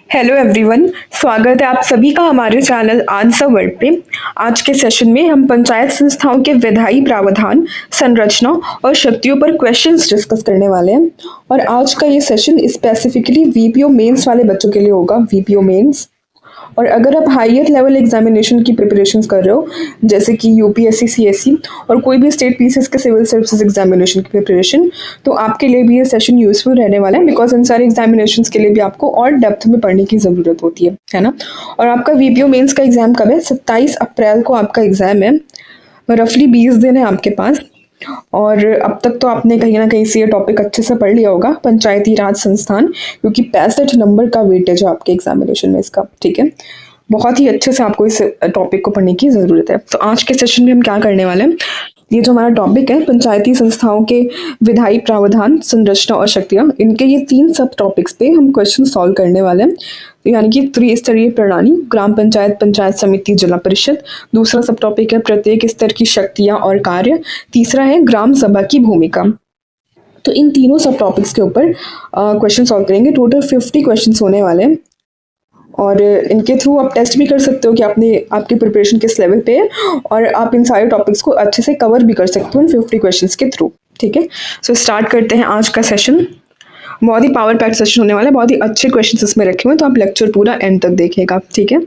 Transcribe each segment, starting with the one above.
Hello everyone. स्वागत है आप सभी का हमारे चैनल आंसर वर्ड पे। आज के सेशन में हम पंचायत संस्थाओं के विधायी प्रावधान, संरचना और शक्तियों पर क्वेश्चंस डिस्कस करने वाले हैं। और आज का ये सेशन स्पेसिफिकली वीपीओ मेंस वाले बच्चों के लिए होगा, वीपीओ मेंस। और अगर आप हायर लेवल एग्जामिनेशन की प्रिपरेशन कर रहे हो, जैसे कि यूपीएससी, सीएससी और कोई भी स्टेट पीसीएस के सिविल सर्विसेज एग्जामिनेशन की प्रिपरेशन, तो आपके लिए भी ये सेशन यूजफुल रहने वाला है, बिकॉज इन सारे एग्जामिनेशन के लिए भी आपको और डेप्थ में पढ़ने की ज़रूरत होती है ना। और आपका वीपीओ मेन्स का एग्जाम कब है? 27 अप्रैल को आपका एग्जाम है। रफली 20 दिन है आपके पास। और अब तक तो आपने कहीं ना कहीं से ये टॉपिक अच्छे से पढ़ लिया होगा, पंचायती राज संस्थान, क्योंकि 65 नंबर का वेटेज है आपके एग्जामिनेशन में इसका। ठीक है, बहुत ही अच्छे से आपको इस टॉपिक को पढ़ने की ज़रूरत है। तो आज के सेशन में हम क्या करने वाले हैं, ये जो हमारा टॉपिक है पंचायती संस्थाओं के विधायी प्रावधान, संरचना और शक्तियाँ, इनके ये 3 सब टॉपिक्स पे हम क्वेश्चन सॉल्व करने वाले हैं। यानी कि त्रिस्तरीय प्रणाली, ग्राम पंचायत, पंचायत समिति, जिला परिषद। दूसरा सब टॉपिक है प्रत्येक स्तर की शक्तियाँ और कार्य। तीसरा है ग्राम सभा की भूमिका। तो इन तीनों सब टॉपिक्स के ऊपर क्वेश्चन सॉल्व करेंगे। टोटल 50 क्वेश्चन होने वाले हैं और इनके थ्रू आप टेस्ट भी कर सकते हो कि आपकी प्रिपरेशन किस लेवल पे है, और आप इन सारे टॉपिक्स को अच्छे से कवर भी कर सकते हो इन 50 क्वेश्चंस के थ्रू। ठीक है, सो स्टार्ट करते हैं आज का सेशन। बहुत ही पावर पैक सेशन होने वाला है, बहुत ही अच्छे क्वेश्चंस इसमें रखे हुए हैं, तो आप लेक्चर पूरा एंड तक देखिएगा। ठीक है,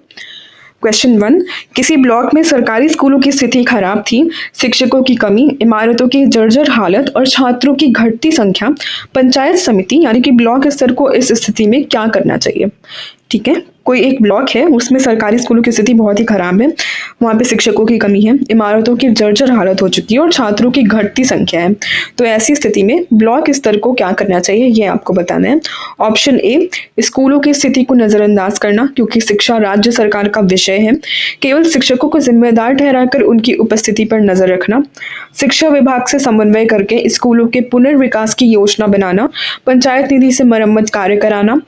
क्वेश्चन 1, किसी ब्लॉक में सरकारी स्कूलों की स्थिति खराब थी, शिक्षकों की कमी, इमारतों की जर्जर हालत और छात्रों की घटती संख्या। पंचायत समिति यानी कि ब्लॉक स्तर को इस स्थिति में क्या करना चाहिए? ठीक है, कोई एक ब्लॉक है, उसमें सरकारी स्कूलों की स्थिति बहुत ही खराब है, वहाँ पे शिक्षकों की कमी है, इमारतों की जर्जर हालत हो चुकी है और छात्रों की घटती संख्या है। तो ऐसी स्थिति में ब्लॉक स्तर को क्या करना चाहिए, ये आपको बताना है। ऑप्शन ए, स्कूलों की स्थिति को नजरअंदाज करना, क्योंकि शिक्षा राज्य सरकार का विषय है। केवल शिक्षकों को जिम्मेदार ठहराकर उनकी उपस्थिति पर नजर रखना। शिक्षा विभाग से समन्वय करके स्कूलों के पुनर्विकास की योजना बनाना। पंचायत निधि से मरम्मत कार्य कराना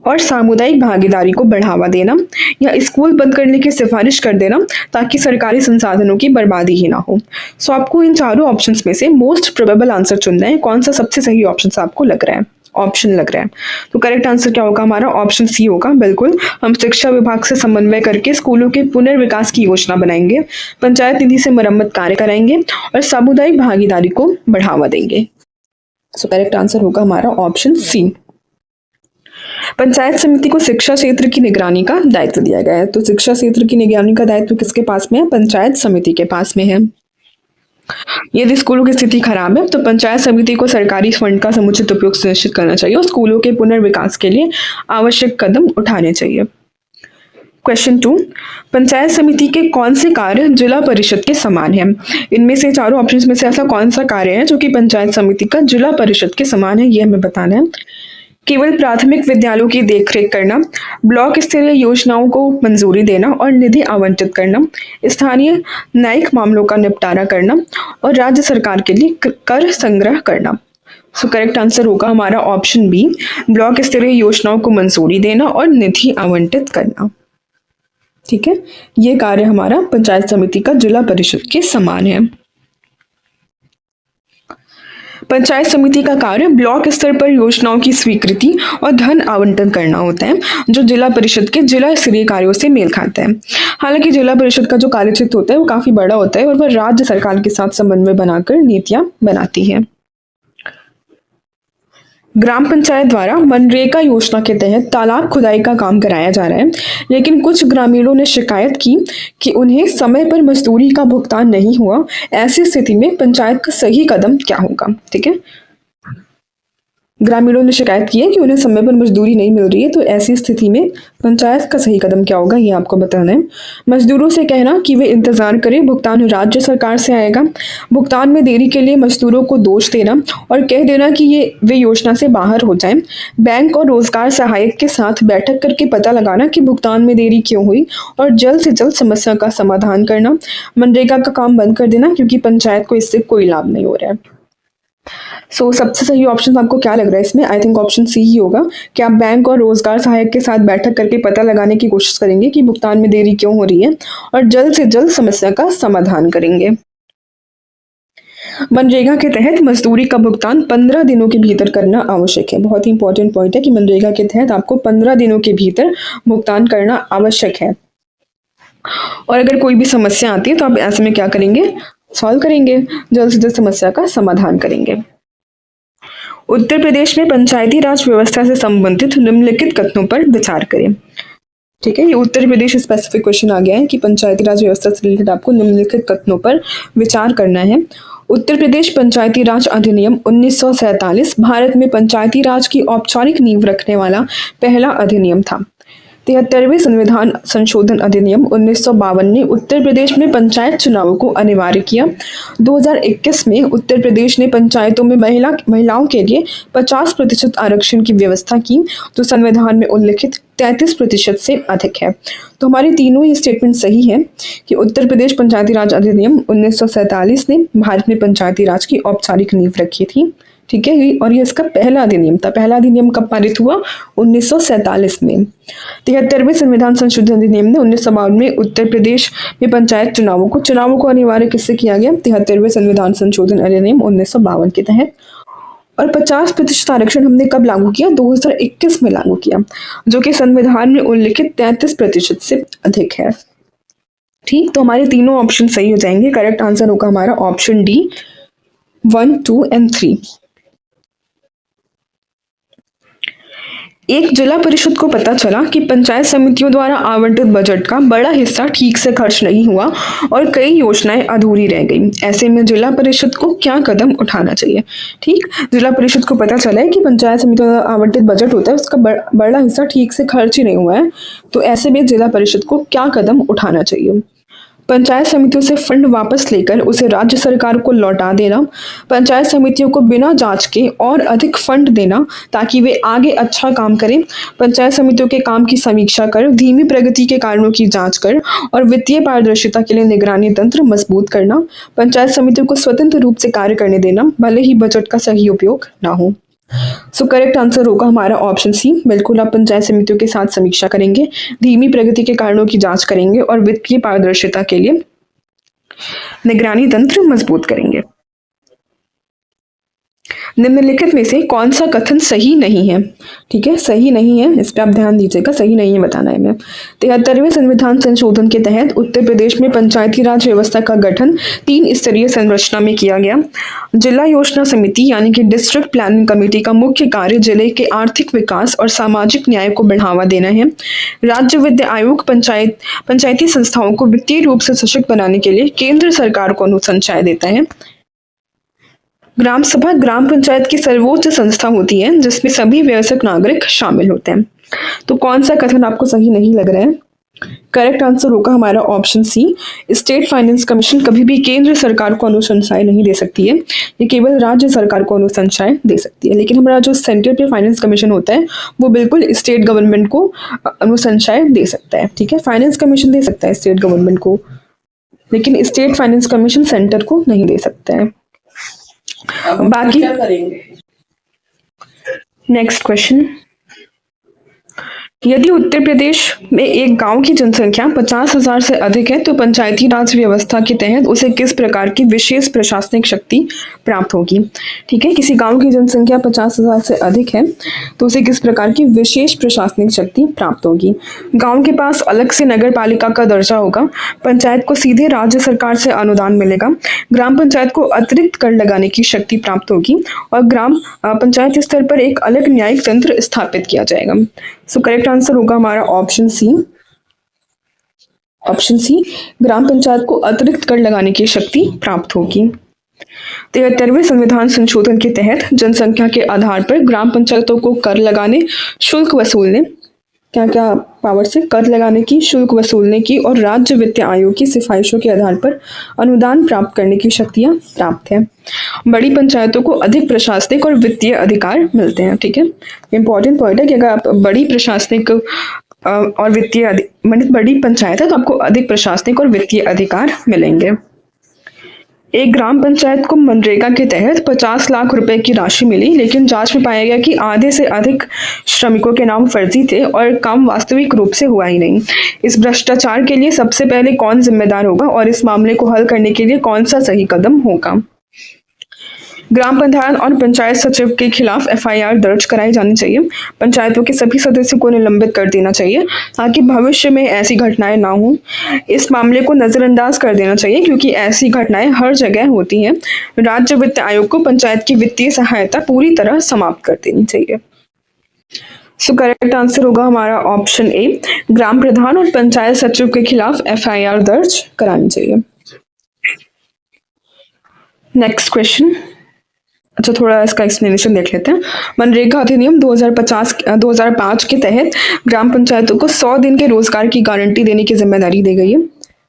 और सामुदायिक भागीदारी को बढ़ावा देना, या स्कूल बंद करने की सिफारिश कर देना ताकि सरकारी संसाधनों की बर्बादी ही ना हो। सो आपको इन चारों ऑप्शंस में से मोस्ट प्रोबेबल आंसर चुनना है। कौन सा सबसे सही ऑप्शन आपको लग रहा है, ऑप्शन लग रहा है? तो करेक्ट आंसर क्या होगा हमारा? ऑप्शन सी होगा। बिल्कुल, हम शिक्षा विभाग से समन्वय करके स्कूलों के पुनर्विकास की योजना बनाएंगे, पंचायत निधि से मरम्मत कार्य कराएंगे और सामुदायिक भागीदारी को बढ़ावा देंगे। सो करेक्ट आंसर होगा हमारा ऑप्शन सी। पंचायत समिति को शिक्षा क्षेत्र की निगरानी का दायित्व दिया गया है। तो शिक्षा क्षेत्र की निगरानी का दायित्व किसके पास में है? पंचायत समिति के पास में है। यदि स्कूलों की स्थिति खराब है तो पंचायत समिति को सरकारी फंड का समुचित उपयोग सुनिश्चित करना चाहिए और स्कूलों के पुनर्विकास के लिए आवश्यक कदम उठाने चाहिए। क्वेश्चन 2, पंचायत समिति के कौन से कार्य जिला परिषद के समान है? इनमें से चारों ऑप्शंस में से ऐसा कौन सा कार्य है जो कि पंचायत समिति का जिला परिषद के समान है, ये हमें बताना है। केवल प्राथमिक विद्यालयों की देखरेख करना, ब्लॉक स्तरीय योजनाओं को मंजूरी देना और निधि आवंटित करना, स्थानीय न्यायिक मामलों का निपटारा करना और राज्य सरकार के लिए कर संग्रह करना। सो करेक्ट आंसर होगा हमारा ऑप्शन बी, ब्लॉक स्तरीय योजनाओं को मंजूरी देना और निधि आवंटित करना। ठीक है, ये कार्य हमारा पंचायत समिति का जिला परिषद के समान है। पंचायत समिति का कार्य ब्लॉक स्तर पर योजनाओं की स्वीकृति और धन आवंटन करना होता है, जो जिला परिषद के जिला स्तरीय कार्यों से मेल खाता है। हालांकि जिला परिषद का जो कार्यक्षेत्र होता है वो काफी बड़ा होता है और वह राज्य सरकार के साथ समन्वय बनाकर नीतियां बनाती है। ग्राम पंचायत द्वारा मनरेगा योजना के तहत तालाब खुदाई का काम कराया जा रहा है, लेकिन कुछ ग्रामीणों ने शिकायत की कि उन्हें समय पर मजदूरी का भुगतान नहीं हुआ। ऐसी स्थिति में पंचायत का सही कदम क्या होगा? ठीक है, ग्रामीणों ने शिकायत की है कि उन्हें समय पर मजदूरी नहीं मिल रही है, तो ऐसी स्थिति में पंचायत का सही कदम क्या होगा, ये आपको बताना है। मजदूरों से कहना कि वे इंतजार करें, भुगतान राज्य सरकार से आएगा। भुगतान में देरी के लिए मजदूरों को दोष देना और कह देना कि वे योजना से बाहर हो जाएं। बैंक और रोजगार सहायक के साथ बैठक करके पता लगाना कि भुगतान में देरी क्यों हुई और जल्द से जल्द समस्या का समाधान करना। मनरेगा का काम बंद कर देना, क्योंकि पंचायत को इससे कोई लाभ नहीं हो रहा है। सबसे सही ऑप्शन आपको क्या लग रहा है इसमें? आई थिंक ऑप्शन सी ही होगा कि आप बैंक और रोजगार सहायक के साथ बैठक करके पता लगाने की कोशिश करेंगे कि भुगतान में देरी क्यों हो रही है और जल्द से जल्द समस्या का समाधान करेंगे। मनरेगा के तहत मजदूरी का भुगतान 15 दिनों के भीतर करना आवश्यक है। बहुत ही इंपॉर्टेंट पॉइंट है कि मनरेगा के तहत आपको 15 दिनों के भीतर भुगतान करना आवश्यक है। और अगर कोई भी समस्या आती है तो आप ऐसे में क्या करेंगे, सॉल्व करेंगे, जल्द से जल्द समस्या का समाधान करेंगे। उत्तर प्रदेश में पंचायती राज व्यवस्था से संबंधित निम्नलिखित कथनों पर विचार करें। ठीक है, ये उत्तर प्रदेश स्पेसिफिक क्वेश्चन आ गया है कि पंचायती राज व्यवस्था से रिलेटेड आपको निम्नलिखित कथनों पर विचार करना है। उत्तर प्रदेश पंचायती राज अधिनियम 1947 भारत में पंचायती राज की औपचारिक नींव रखने वाला पहला अधिनियम था। 73वें संविधान संशोधन अधिनियम 1952 ने उत्तर प्रदेश में पंचायत चुनावों को अनिवार्य किया। 2021 में उत्तर प्रदेश ने पंचायतों में महिलाओं के लिए 50% आरक्षण की व्यवस्था की, जो संविधान में उल्लिखित 33% से अधिक है। तो हमारे तीनों ये स्टेटमेंट सही है कि उत्तर प्रदेश पंचायती राज अधिनियम 1947 ने भारत में पंचायती राज की औपचारिक नींव रखी थी। ठीक है, और ये इसका पहला अधिनियम था। पहला अधिनियम कब पारित हुआ? 1947 में। 73वें संविधान संशोधन अधिनियम ने 1952 में उत्तर प्रदेश में पंचायत चुनावों को अनिवार्य किससे किया गया? 73वें संविधान संशोधन अधिनियम 1952 के तहत। और 50% आरक्षण हमने कब लागू किया? 2021 में लागू किया, जो कि संविधान में उल्लिखित 33% से अधिक है। ठीक, तो हमारे तीनों ऑप्शन सही हो जाएंगे। करेक्ट आंसर होगा हमारा ऑप्शन डी 1, 2 एंड 3। एक जिला परिषद को पता चला कि पंचायत समितियों द्वारा आवंटित बजट का बड़ा हिस्सा ठीक से खर्च नहीं हुआ और कई योजनाएं अधूरी रह गई। ऐसे में जिला परिषद को क्या कदम उठाना चाहिए? ठीक, जिला परिषद को पता चला है कि पंचायत समितियों द्वारा आवंटित बजट होता है, उसका बड़ा हिस्सा ठीक से खर्च ही नहीं हुआ है। तो ऐसे में जिला परिषद को क्या कदम उठाना चाहिए? पंचायत समितियों से फंड वापस लेकर उसे राज्य सरकार को लौटा देना, पंचायत समितियों को बिना जांच के और अधिक फंड देना ताकि वे आगे अच्छा काम करें, पंचायत समितियों के काम की समीक्षा कर धीमी प्रगति के कारणों की जांच कर और वित्तीय पारदर्शिता के लिए निगरानी तंत्र मजबूत करना, पंचायत समितियों को स्वतंत्र रूप से कार्य करने देना, भले ही बजट का सही उपयोग ना हो। सो करेक्ट आंसर होगा हमारा ऑप्शन सी। बिल्कुल, आप पंचायत समितियों के साथ समीक्षा करेंगे, धीमी प्रगति के कारणों की जांच करेंगे और वित्तीय पारदर्शिता के लिए निगरानी तंत्र मजबूत करेंगे। निम्नलिखित में से कौन सा कथन सही नहीं है? ठीक है, सही नहीं है, इस पर आप ध्यान दीजिएगा, सही नहीं है बताना है मैं। 73वें संविधान संशोधन के तहत उत्तर प्रदेश में पंचायती राज व्यवस्था का गठन 3 स्तरीय संरचना में किया गया। जिला योजना समिति यानी कि डिस्ट्रिक्ट प्लानिंग कमेटी का मुख्य कार्य जिले के आर्थिक विकास और सामाजिक न्याय को बढ़ावा देना है। राज्य वित्त आयोग पंचायती संस्थाओं को वित्तीय रूप से सशक्त बनाने के लिए केंद्र सरकार को अनुसंचाय देता है। ग्राम सभा ग्राम पंचायत की सर्वोच्च संस्था होती है जिसमें सभी वयस्क नागरिक शामिल होते हैं। तो कौन सा कथन आपको सही नहीं लग रहा है? करेक्ट आंसर होगा हमारा option C. State finance commission कभी भी केंद्र सरकार को अनुसंचाय नहीं दे सकती है, ये केवल राज्य सरकार को अनुसंचाय दे सकती है। लेकिन हमारा जो सेंट्रल पे फाइनेंस कमीशन होता है वो बिल्कुल स्टेट गवर्नमेंट को अनुसंचाय दे सकता है। ठीक है, फाइनेंस कमीशन दे सकता है स्टेट गवर्नमेंट को, लेकिन स्टेट फाइनेंस कमीशन सेंटर को नहीं दे सकता है। बाकी क्या करेंगे? नेक्स्ट क्वेश्चन, यदि उत्तर प्रदेश में एक गांव की जनसंख्या 50,000 से अधिक है तो पंचायती राज व्यवस्था के तहत उसे किस प्रकार की विशेष प्रशासनिक शक्ति प्राप्त होगी? ठीक है, किसी गांव की जनसंख्या 50,000 से अधिक है तो उसे किस प्रकार की विशेष प्रशासनिक शक्ति प्राप्त होगी? गांव के पास अलग से नगर पालिका का दर्जा होगा, पंचायत को सीधे राज्य सरकार से अनुदान मिलेगा, ग्राम पंचायत को अतिरिक्त कर लगाने की शक्ति प्राप्त होगी और ग्राम पंचायत स्तर पर एक अलग न्यायिक तंत्र स्थापित किया जाएगा। सो करेक्ट आंसर होगा हमारा ऑप्शन सी। ऑप्शन सी, ग्राम पंचायत को अतिरिक्त कर लगाने की शक्ति प्राप्त होगी। 73वें संविधान संशोधन के तहत जनसंख्या के आधार पर ग्राम पंचायतों को कर लगाने, शुल्क वसूलने, क्या क्या पावर से कर लगाने की, शुल्क वसूलने की और राज्य वित्त आयोग की सिफारिशों के आधार पर अनुदान प्राप्त करने की शक्तियां प्राप्त है। बड़ी पंचायतों को अधिक प्रशासनिक और वित्तीय अधिकार मिलते हैं। ठीक है, इंपॉर्टेंट पॉइंट है कि अगर आप बड़ी प्रशासनिक और वित्तीय मतलब बड़ी पंचायत है तो आपको अधिक प्रशासनिक और वित्तीय अधिकार मिलेंगे। एक ग्राम पंचायत को मनरेगा के तहत 50 लाख रुपए की राशि मिली, लेकिन जांच में पाया गया कि आधे से अधिक श्रमिकों के नाम फर्जी थे और काम वास्तविक रूप से हुआ ही नहीं। इस भ्रष्टाचार के लिए सबसे पहले कौन जिम्मेदार होगा और इस मामले को हल करने के लिए कौन सा सही कदम होगा? ग्राम प्रधान और पंचायत सचिव के खिलाफ एफआईआर दर्ज कराई जानी चाहिए। पंचायतों के सभी सदस्यों को निलंबित कर देना चाहिए ताकि भविष्य में ऐसी घटनाएं ना हो। इस मामले को नजरअंदाज कर देना चाहिए क्योंकि ऐसी घटनाएं हर जगह होती हैं। राज्य वित्त आयोग को पंचायत की वित्तीय सहायता पूरी तरह समाप्त कर देनी चाहिए। सो करेक्ट आंसर होगा हमारा ऑप्शन ए, ग्राम प्रधान और पंचायत सचिव के खिलाफ एफआईआर दर्ज करानी चाहिए। नेक्स्ट क्वेश्चन, अच्छा थोड़ा इसका एक्सप्लेनेशन देख लेते हैं। मनरेगा अधिनियम 2005 के तहत ग्राम पंचायतों को 100 दिन के रोजगार की गारंटी देने की जिम्मेदारी दी गई है।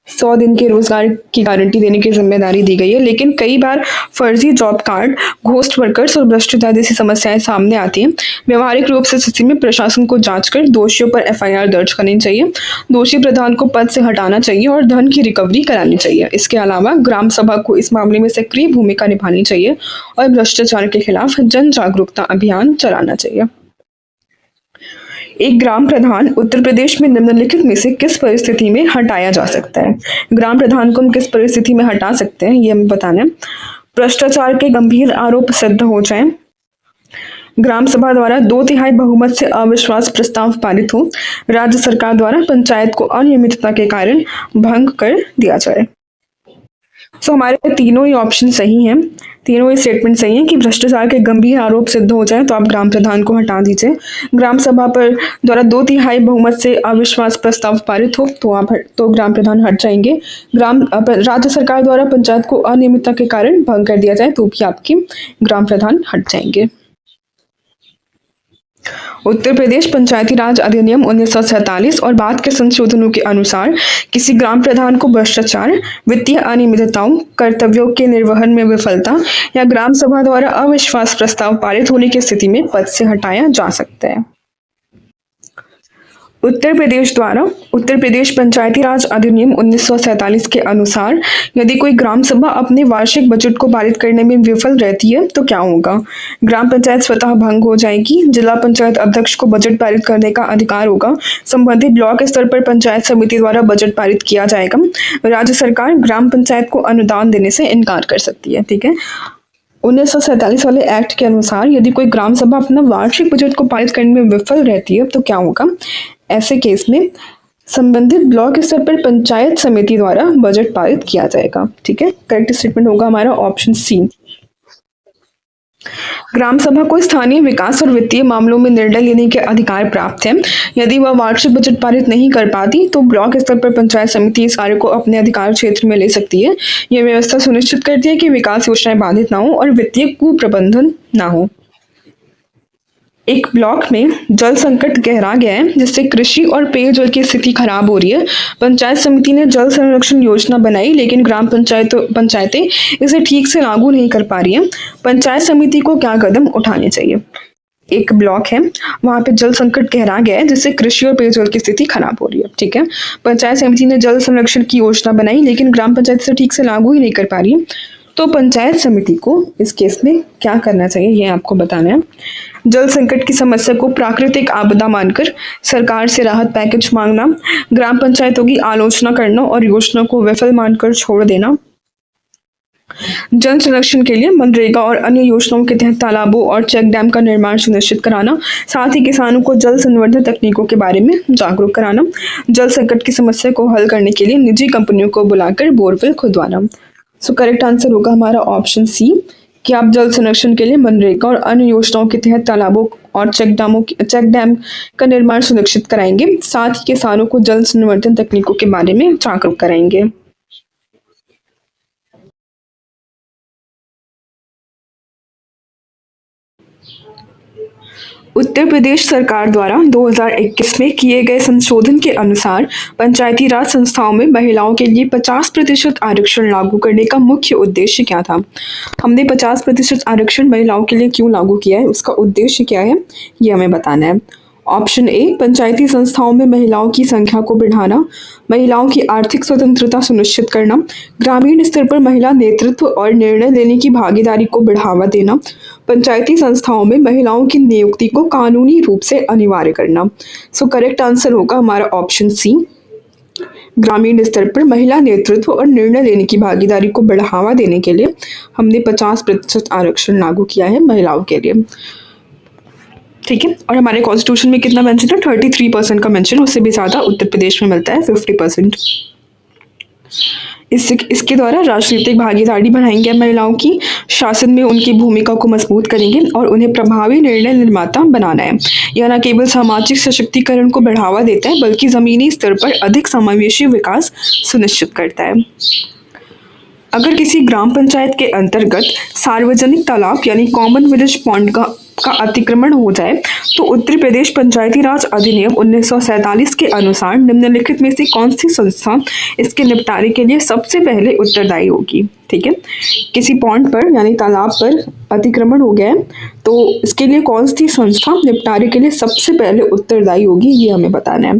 100 दिन के रोजगार की गारंटी देने की जिम्मेदारी दी गई है, लेकिन कई बार फर्जी जॉब कार्ड, घोस्ट वर्कर्स और भ्रष्टाचार जैसी समस्याएं सामने आती हैं। व्यवहारिक रूप से स्थिति में प्रशासन को जांच कर दोषियों पर एफआईआर दर्ज करनी चाहिए। दोषी प्रधान को पद से हटाना चाहिए और धन की रिकवरी करानी चाहिए। इसके अलावा ग्राम सभा को इस मामले में सक्रिय भूमिका निभानी चाहिए और भ्रष्टाचार के खिलाफ जन जागरूकता अभियान चलाना चाहिए। एक ग्राम प्रधान उत्तर प्रदेश में निम्नलिखित में से किस परिस्थिति में हटाया जा सकता है? ग्राम प्रधान को हम किस परिस्थिति में हटा सकते हैं ये हमें बताना है। भ्रष्टाचार के गंभीर आरोप सिद्ध हो जाएं, ग्राम सभा द्वारा 2/3 बहुमत से अविश्वास प्रस्ताव पारित हो, राज्य सरकार द्वारा पंचायत को अनियमितता के कारण भंग कर दिया जाए। सो हमारे तीनों ही ऑप्शन सही हैं, तीनों ही स्टेटमेंट सही हैं कि भ्रष्टाचार के गंभीर आरोप सिद्ध हो जाए तो आप ग्राम प्रधान को हटा दीजिए। ग्राम सभा पर द्वारा 2/3 बहुमत से अविश्वास प्रस्ताव पारित हो तो ग्राम प्रधान हट जाएंगे। राज्य सरकार द्वारा पंचायत को अनियमितता के कारण भंग कर दिया जाए तो भी आपके ग्राम प्रधान हट जाएंगे। उत्तर प्रदेश पंचायती राज अधिनियम 1947 और बाद के संशोधनों के अनुसार किसी ग्राम प्रधान को भ्रष्टाचार, वित्तीय अनियमितताओं, कर्तव्यों के निर्वहन में विफलता या ग्राम सभा द्वारा अविश्वास प्रस्ताव पारित होने की स्थिति में पद से हटाया जा सकता है। उत्तर प्रदेश पंचायती राज अधिनियम 1947 के अनुसार यदि कोई ग्राम सभा अपने वार्षिक बजट को पारित करने में विफल रहती है तो क्या होगा? ग्राम पंचायत स्वतः भंग हो जाएगी। जिला पंचायत अध्यक्ष को बजट पारित करने का अधिकार होगा। संबंधित ब्लॉक स्तर पर पंचायत समिति द्वारा बजट पारित किया जाएगा। राज्य सरकार ग्राम पंचायत को अनुदान देने से इनकार कर सकती है। ठीक है, 1947 वाले एक्ट के अनुसार यदि कोई ग्राम सभा अपना वार्षिक बजट को पारित करने में विफल रहती है तो क्या होगा? ऐसे केस में संबंधित ब्लॉक स्तर पर पंचायत समिति द्वारा बजट पारित किया जाएगा। ठीक है, करेक्ट स्टेटमेंट होगा हमारा ऑप्शन सी। ग्राम सभा को स्थानीय विकास और वित्तीय मामलों में निर्णय लेने के अधिकार प्राप्त है। यदि वह वार्षिक बजट पारित नहीं कर पाती तो ब्लॉक स्तर पर पंचायत समिति इस कार्य को अपने अधिकार क्षेत्र में ले सकती है। यह व्यवस्था सुनिश्चित करती है कि विकास योजनाएं बाधित ना हो और वित्तीय कुप्रबंधन ना हो। एक ब्लॉक में जल संकट गहरा गया है जिससे कृषि और पेयजल की स्थिति खराब हो रही है। पंचायत समिति ने जल संरक्षण योजना बनाई लेकिन ग्राम पंचायतें इसे ठीक से लागू नहीं कर पा रही हैं। पंचायत समिति को क्या कदम उठाने चाहिए? एक ब्लॉक है, वहां पे जल संकट गहरा गया है जिससे कृषि और पेयजल की स्थिति खराब हो रही है। ठीक है, पंचायत समिति ने जल संरक्षण की योजना बनाई लेकिन ग्राम पंचायत इसे ठीक से लागू ही नहीं कर पा रही है, तो पंचायत समिति को इस केस में क्या करना चाहिए ये आपको बताना है। जल संकट की समस्या को प्राकृतिक आपदा मानकर सरकार से राहत पैकेज मांगना, ग्राम पंचायतों की आलोचना करना और योजना को विफल मानकर छोड़ देना, जल संरक्षण के लिए मनरेगा और अन्य योजनाओं के तहत तालाबों और चेक डैम का निर्माण सुनिश्चित कराना, साथ ही किसानों को जल संवर्धन तकनीकों के बारे में जागरूक कराना, जल संकट की समस्या को हल करने के लिए निजी कंपनियों को बुलाकर बोरवेल खुदवाना। सो करेक्ट आंसर होगा हमारा ऑप्शन सी कि आप जल संरक्षण के लिए मनरेगा और अन्य योजनाओं के तहत तालाबों और चेक डैम का निर्माण सुनिश्चित कराएंगे, साथ ही किसानों को जल संवर्धन तकनीकों के बारे में जागरूक कराएंगे। उत्तर प्रदेश सरकार द्वारा 2021 में किए गए संशोधन के अनुसार पंचायती राज संस्थाओं में महिलाओं के लिए 50% आरक्षण लागू करने का मुख्य उद्देश्य क्या था? हमने 50% आरक्षण महिलाओं के लिए क्यों लागू किया है, उसका उद्देश्य क्या है, ये हमें बताना है। ऑप्शन ए, पंचायती संस्थाओं में महिलाओं की संख्या को बढ़ाना, महिलाओं की आर्थिक स्वतंत्रता सुनिश्चित करना, ग्रामीण स्तर पर महिला नेतृत्व और निर्णय लेने की भागीदारी को बढ़ावा देना, पंचायती संस्थाओं में महिलाओं की नियुक्ति को कानूनी रूप से अनिवार्य करना। सो करेक्ट आंसर होगा हमारा ऑप्शन सी, ग्रामीण स्तर पर महिला नेतृत्व और निर्णय लेने की भागीदारी को बढ़ावा देने के लिए हमने 50% आरक्षण लागू किया है महिलाओं के लिए। ठीक है, और हमारे कॉन्स्टिट्यूशन में कितना मेंशन है? 33% का मेंशन, उससे भी ज़्यादा उत्तर प्रदेश में मिलता है 50%। इसके द्वारा राजनीतिक भागीदारी बढ़ाएंगे महिलाओं की, शासन में उनकी भूमिका को मजबूत करेंगे और उन्हें प्रभावी निर्णय निर्माता बनाना है। यह न केवल सामाजिक सशक्तिकरण को बढ़ावा देता है बल्कि जमीनी स्तर पर अधिक समावेशी विकास सुनिश्चित करता है। अगर किसी ग्राम पंचायत के अंतर्गत सार्वजनिक तालाब यानी कॉमन विलेज पॉन्ड का अतिक्रमण हो जाए तो उत्तर प्रदेश पंचायती राज अधिनियम 1947 के अनुसार निम्नलिखित में से कौन सी संस्था इसके निपटारे के लिए सबसे पहले उत्तरदायी होगी? ठीक है, किसी पॉन्ड पर यानी तालाब पर अतिक्रमण हो गया है तो इसके लिए कौन सी संस्था निपटारे के लिए सबसे पहले उत्तरदायी होगी, ये हमें बताना है।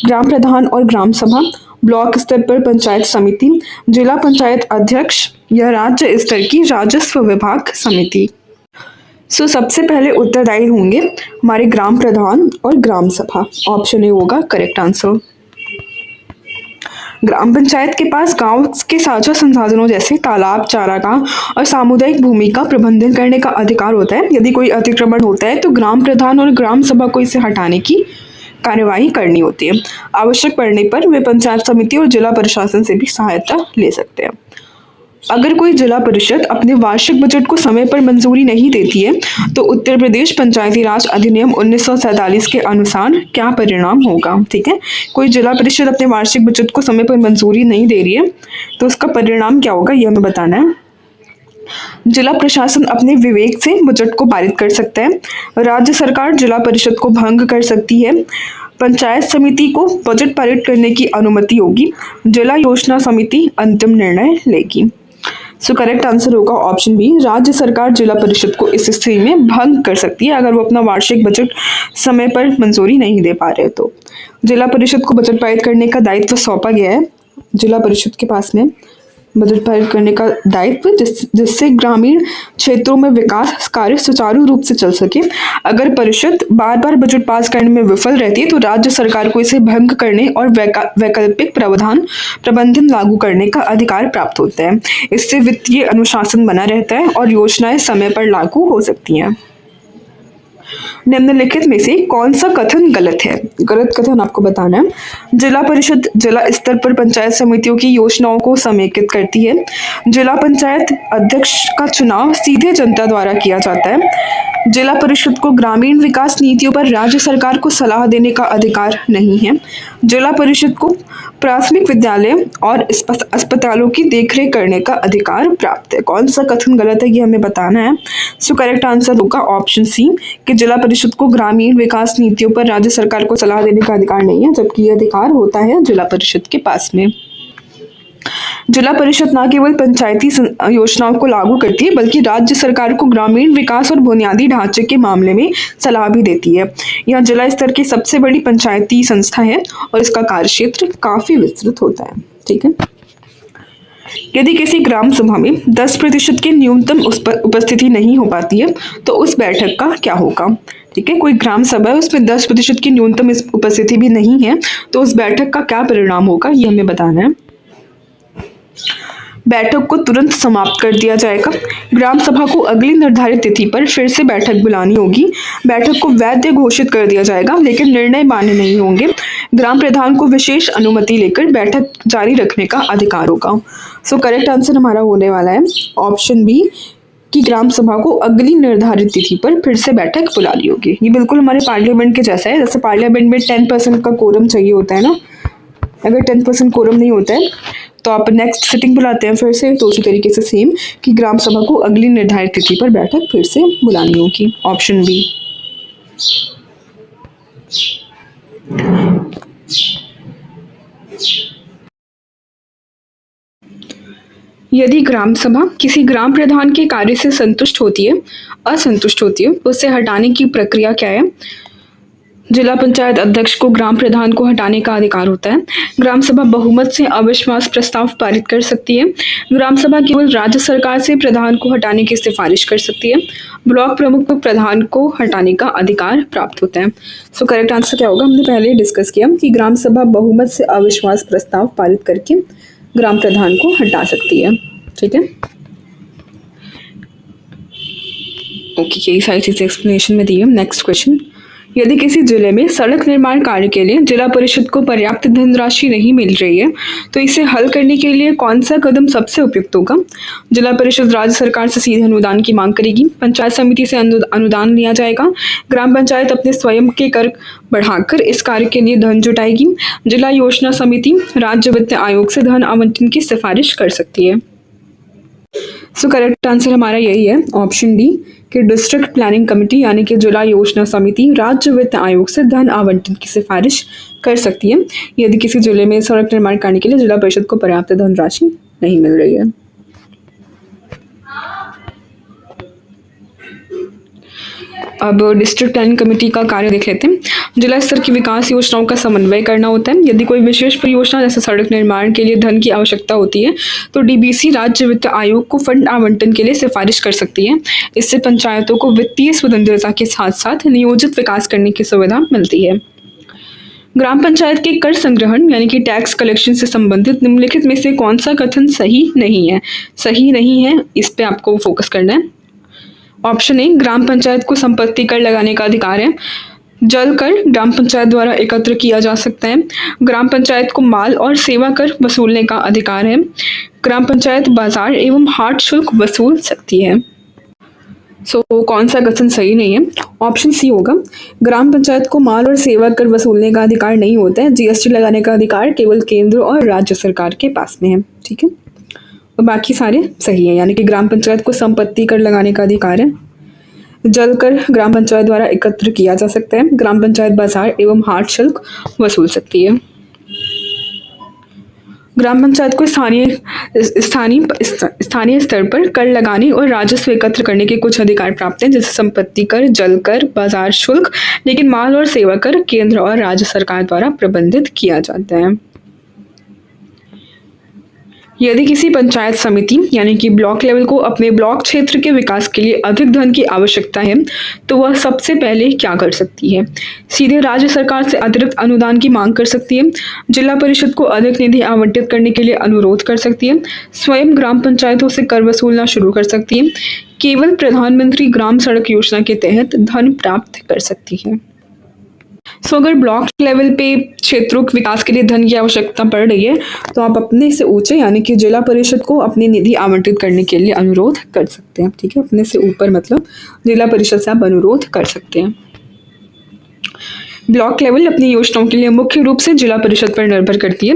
ग्राम प्रधान और ग्राम सभा, ब्लॉक स्तर पर पंचायत समिति, जिला पंचायत अध्यक्ष या राज्य स्तर की राजस्व विभाग समिति। सबसे पहले उत्तरदायी होंगे हमारे ग्राम प्रधान और ग्राम सभा। ऑप्शन ए होगा करेक्ट आंसर। ग्राम पंचायत के पास गांव के साझा संसाधनों जैसे तालाब, चारागाह और सामुदायिक भूमि का प्रबंधन करने का अधिकार होता है। यदि कोई अतिक्रमण होता है तो ग्राम प्रधान और ग्राम सभा को इसे हटाने की कार्यवाही करनी होती है। आवश्यक पड़ने पर वे पंचायत समिति और जिला प्रशासन से भी सहायता ले सकते हैं। अगर कोई जिला परिषद अपने वार्षिक बजट को समय पर मंजूरी नहीं देती है तो उत्तर प्रदेश पंचायती राज अधिनियम 1947 के अनुसार क्या परिणाम होगा? ठीक है, कोई जिला परिषद अपने वार्षिक बजट को समय पर मंजूरी नहीं दे रही है तो उसका परिणाम क्या होगा, यह हमें बताना है। जिला प्रशासन अपने विवेक से बजट को पारित कर सकता है। राज्य सरकार जिला परिषद को भंग कर सकती है। पंचायत समिति को बजट पारित करने की अनुमति होगी। जिला योजना समिति अंतिम निर्णय लेगी। करेक्ट आंसर होगा ऑप्शन बी, राज्य सरकार जिला परिषद को इस स्थिति में भंग कर सकती है अगर वो अपना वार्षिक बजट समय पर मंजूरी नहीं दे पा रहे तो। जिला परिषद को बजट पारित करने का दायित्व सौंपा गया है। जिला परिषद के पास में बजट पारित करने का दायित्व जिससे ग्रामीण क्षेत्रों में विकास कार्य सुचारू रूप से चल सके। अगर परिषद बार बार बजट पास करने में विफल रहती है तो राज्य सरकार को इसे भंग करने और वैकल्पिक प्रबंधन लागू करने का अधिकार प्राप्त होता है। इससे वित्तीय अनुशासन बना रहता है और योजनाएं समय पर लागू हो सकती हैं। निम्नलिखित में से कौन सा कथन गलत है? गलत कथन आपको बताना है। जिला परिषद जिला स्तर पर पंचायत समितियों की योजनाओं को समेकित करती है। जिला पंचायत अध्यक्ष का चुनाव सीधे जनता द्वारा किया जाता है। जिला परिषद को ग्रामीण विकास नीतियों पर राज्य सरकार को सलाह देने का अधिकार नहीं है। जिला परिषद को प्राथमिक विद्यालय और अस्पतालों की देखरेख करने का अधिकार प्राप्त है। कौन सा कथन गलत है ये हमें बताना है। करेक्ट आंसर होगा ऑप्शन सी कि जिला परिषद को ग्रामीण विकास नीतियों पर राज्य सरकार को सलाह देने का अधिकार नहीं है, जबकि यह अधिकार होता है जिला परिषद के पास में। जिला परिषद न केवल पंचायती योजनाओं को लागू करती है बल्कि राज्य सरकार को ग्रामीण विकास और बुनियादी ढांचे के मामले में सलाह भी देती है। यह जिला स्तर की सबसे बड़ी पंचायती संस्था है और इसका कार्यक्षेत्र काफी विस्तृत होता है। ठीक है, यदि किसी ग्राम सभा में 10% की न्यूनतम उपस्थिति नहीं हो पाती है तो उस बैठक का क्या होगा? ठीक है, कोई ग्राम सभा है उसमें 10% की न्यूनतम उपस्थिति भी नहीं है तो उस बैठक का क्या परिणाम होगा ये हमें बताना है। बैठक को तुरंत समाप्त कर दिया जाएगा। ग्राम सभा को अगली निर्धारित तिथि पर फिर से बैठक बुलानी होगी। बैठक को वैध घोषित कर दिया जाएगा लेकिन निर्णय मान्य नहीं होंगे। ग्राम प्रधान को विशेष अनुमति लेकर बैठक जारी रखने का अधिकार होगा। करेक्ट आंसर हमारा होने वाला है ऑप्शन बी कि ग्राम सभा को अगली निर्धारित तिथि पर फिर से बैठक बुलानी होगी। ये बिल्कुल हमारे पार्लियामेंट के जैसा है। जैसे पार्लियामेंट में 10% का कोरम चाहिए होता है ना, अगर 10% कोरम नहीं होता है तो आप नेक्स्ट सिटिंग बुलाते हैं फिर से, तो उसी तरीके से सेम कि ग्राम सभा को अगली निर्धारित तिथि पर बैठक फिर से बुलानी होगी। Option B. यदि ग्राम सभा किसी ग्राम प्रधान के कार्य से असंतुष्ट होती है तो उसे हटाने की प्रक्रिया क्या है? जिला पंचायत अध्यक्ष को ग्राम प्रधान को हटाने का अधिकार होता है। ग्राम सभा बहुमत से अविश्वास प्रस्ताव पारित कर सकती है। ग्राम सभा केवल राज्य सरकार से प्रधान को हटाने की सिफारिश कर सकती है। ब्लॉक प्रमुख को प्रधान को हटाने का अधिकार प्राप्त होता है। सो करेक्ट आंसर क्या होगा? हमने पहले डिस्कस किया कि ग्राम सभा बहुमत से अविश्वास प्रस्ताव पारित करके ग्राम प्रधान को हटा सकती है। ठीक है, ओके, यही सारी चीजें एक्सप्लेनेशन में दी है। नेक्स्ट क्वेश्चन, यदि किसी जिले में सड़क निर्माण कार्य के लिए जिला परिषद को पर्याप्त धनराशि नहीं मिल रही है तो इसे हल करने के लिए कौन सा कदम सबसे उपयुक्त होगा? जिला परिषद राज्य सरकार से सीधे अनुदान की मांग करेगी, पंचायत समिति से अनुदान लिया जाएगा, ग्राम पंचायत अपने स्वयं के कर बढ़ाकर इस कार्य के लिए धन जुटाएगी, जिला योजना समिति राज्य वित्त आयोग से धन आवंटन की सिफारिश कर सकती है। सो करेक्ट आंसर हमारा यही है, ऑप्शन डी, कि डिस्ट्रिक्ट प्लानिंग कमेटी यानी कि जिला योजना समिति राज्य वित्त आयोग से धन आवंटन की सिफारिश कर सकती है यदि किसी जिले में सड़क निर्माण करने के लिए जिला परिषद को पर्याप्त धनराशि नहीं मिल रही है। अब डिस्ट्रिक्ट प्लानिंग कमेटी का कार्य देख लेते हैं। जिला स्तर की विकास योजनाओं का समन्वय करना होता है। यदि कोई विशेष परियोजना जैसे सड़क निर्माण के लिए धन की आवश्यकता होती है तो डीबीसी राज्य वित्त आयोग को फंड आवंटन के लिए सिफारिश कर सकती है। इससे पंचायतों को वित्तीय स्वतंत्रता के साथ साथ नियोजित विकास करने की सुविधा मिलती है। ग्राम पंचायत के कर संग्रहण यानी कि टैक्स कलेक्शन से संबंधित निम्नलिखित में से कौन सा कथन सही नहीं है? सही नहीं है, इस पे आपको फोकस करना है। ऑप्शन ए, ग्राम पंचायत को संपत्ति कर लगाने का अधिकार है। जल कर ग्राम पंचायत द्वारा एकत्र किया जा सकता है। ग्राम पंचायत को माल और सेवा कर वसूलने का अधिकार है। ग्राम पंचायत बाजार एवं हाट शुल्क वसूल सकती है। कौन सा कथन सही नहीं है? ऑप्शन सी होगा, ग्राम पंचायत को माल और सेवा कर वसूलने का अधिकार नहीं होता है। जीएसटी लगाने का अधिकार केवल केंद्र और राज्य सरकार के पास में है। ठीक है, और बाकी सारे सही है, यानी कि ग्राम पंचायत को संपत्ति कर लगाने का अधिकार है। जल कर ग्राम पंचायत द्वारा एकत्र किया जा सकता है। ग्राम पंचायत बाजार एवं हाट शुल्क वसूल सकती है। ग्राम पंचायत को स्थानीय स्तर पर कर लगाने और राजस्व एकत्र करने के कुछ अधिकार प्राप्त हैं, जैसे संपत्ति कर, जल कर, बाजार शुल्क, लेकिन माल और सेवा कर केंद्र और राज्य सरकार द्वारा प्रबंधित किया जाता है। यदि किसी पंचायत समिति यानी कि ब्लॉक लेवल को अपने ब्लॉक क्षेत्र के विकास के लिए अधिक धन की आवश्यकता है तो वह सबसे पहले क्या कर सकती है? सीधे राज्य सरकार से अतिरिक्त अनुदान की मांग कर सकती है, जिला परिषद को अधिक निधि आवंटित करने के लिए अनुरोध कर सकती है, स्वयं ग्राम पंचायतों से कर वसूलना शुरू कर सकती है, केवल प्रधानमंत्री ग्राम सड़क योजना के तहत धन प्राप्त कर सकती है। अगर ब्लॉक लेवल पे क्षेत्रों के विकास के लिए धन की आवश्यकता पड़ रही है तो आप अपने से ऊंचे यानी कि जिला परिषद को अपनी निधि आवंटित करने के लिए अनुरोध कर सकते हैं। ठीक है, अपने से ऊपर मतलब जिला परिषद से आप अनुरोध कर सकते हैं। ब्लॉक लेवल अपनी योजनाओं के लिए मुख्य रूप से जिला परिषद पर निर्भर करती है।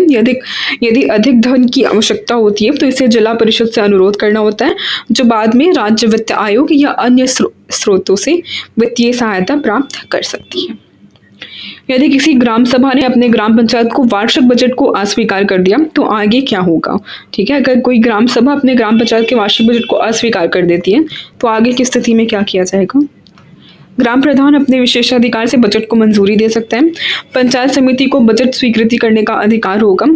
यदि अधिक धन की आवश्यकता होती है तो इसे जिला परिषद से अनुरोध करना होता है, जो बाद में राज्य वित्त आयोग या अन्य स्रोतों से वित्तीय सहायता प्राप्त कर सकती है। यदि किसी ग्राम सभा ने अपने ग्राम पंचायत को वार्षिक बजट को अस्वीकार कर दिया तो आगे क्या होगा? ठीक है, अगर कोई ग्राम सभा अपने ग्राम पंचायत के वार्षिक बजट को अस्वीकार कर देती है तो आगे की स्थिति में क्या किया जाएगा? ग्राम प्रधान अपने विशेषाधिकार से बजट को मंजूरी दे सकता है। पंचायत समिति को बजट स्वीकृति करने का अधिकार होगा।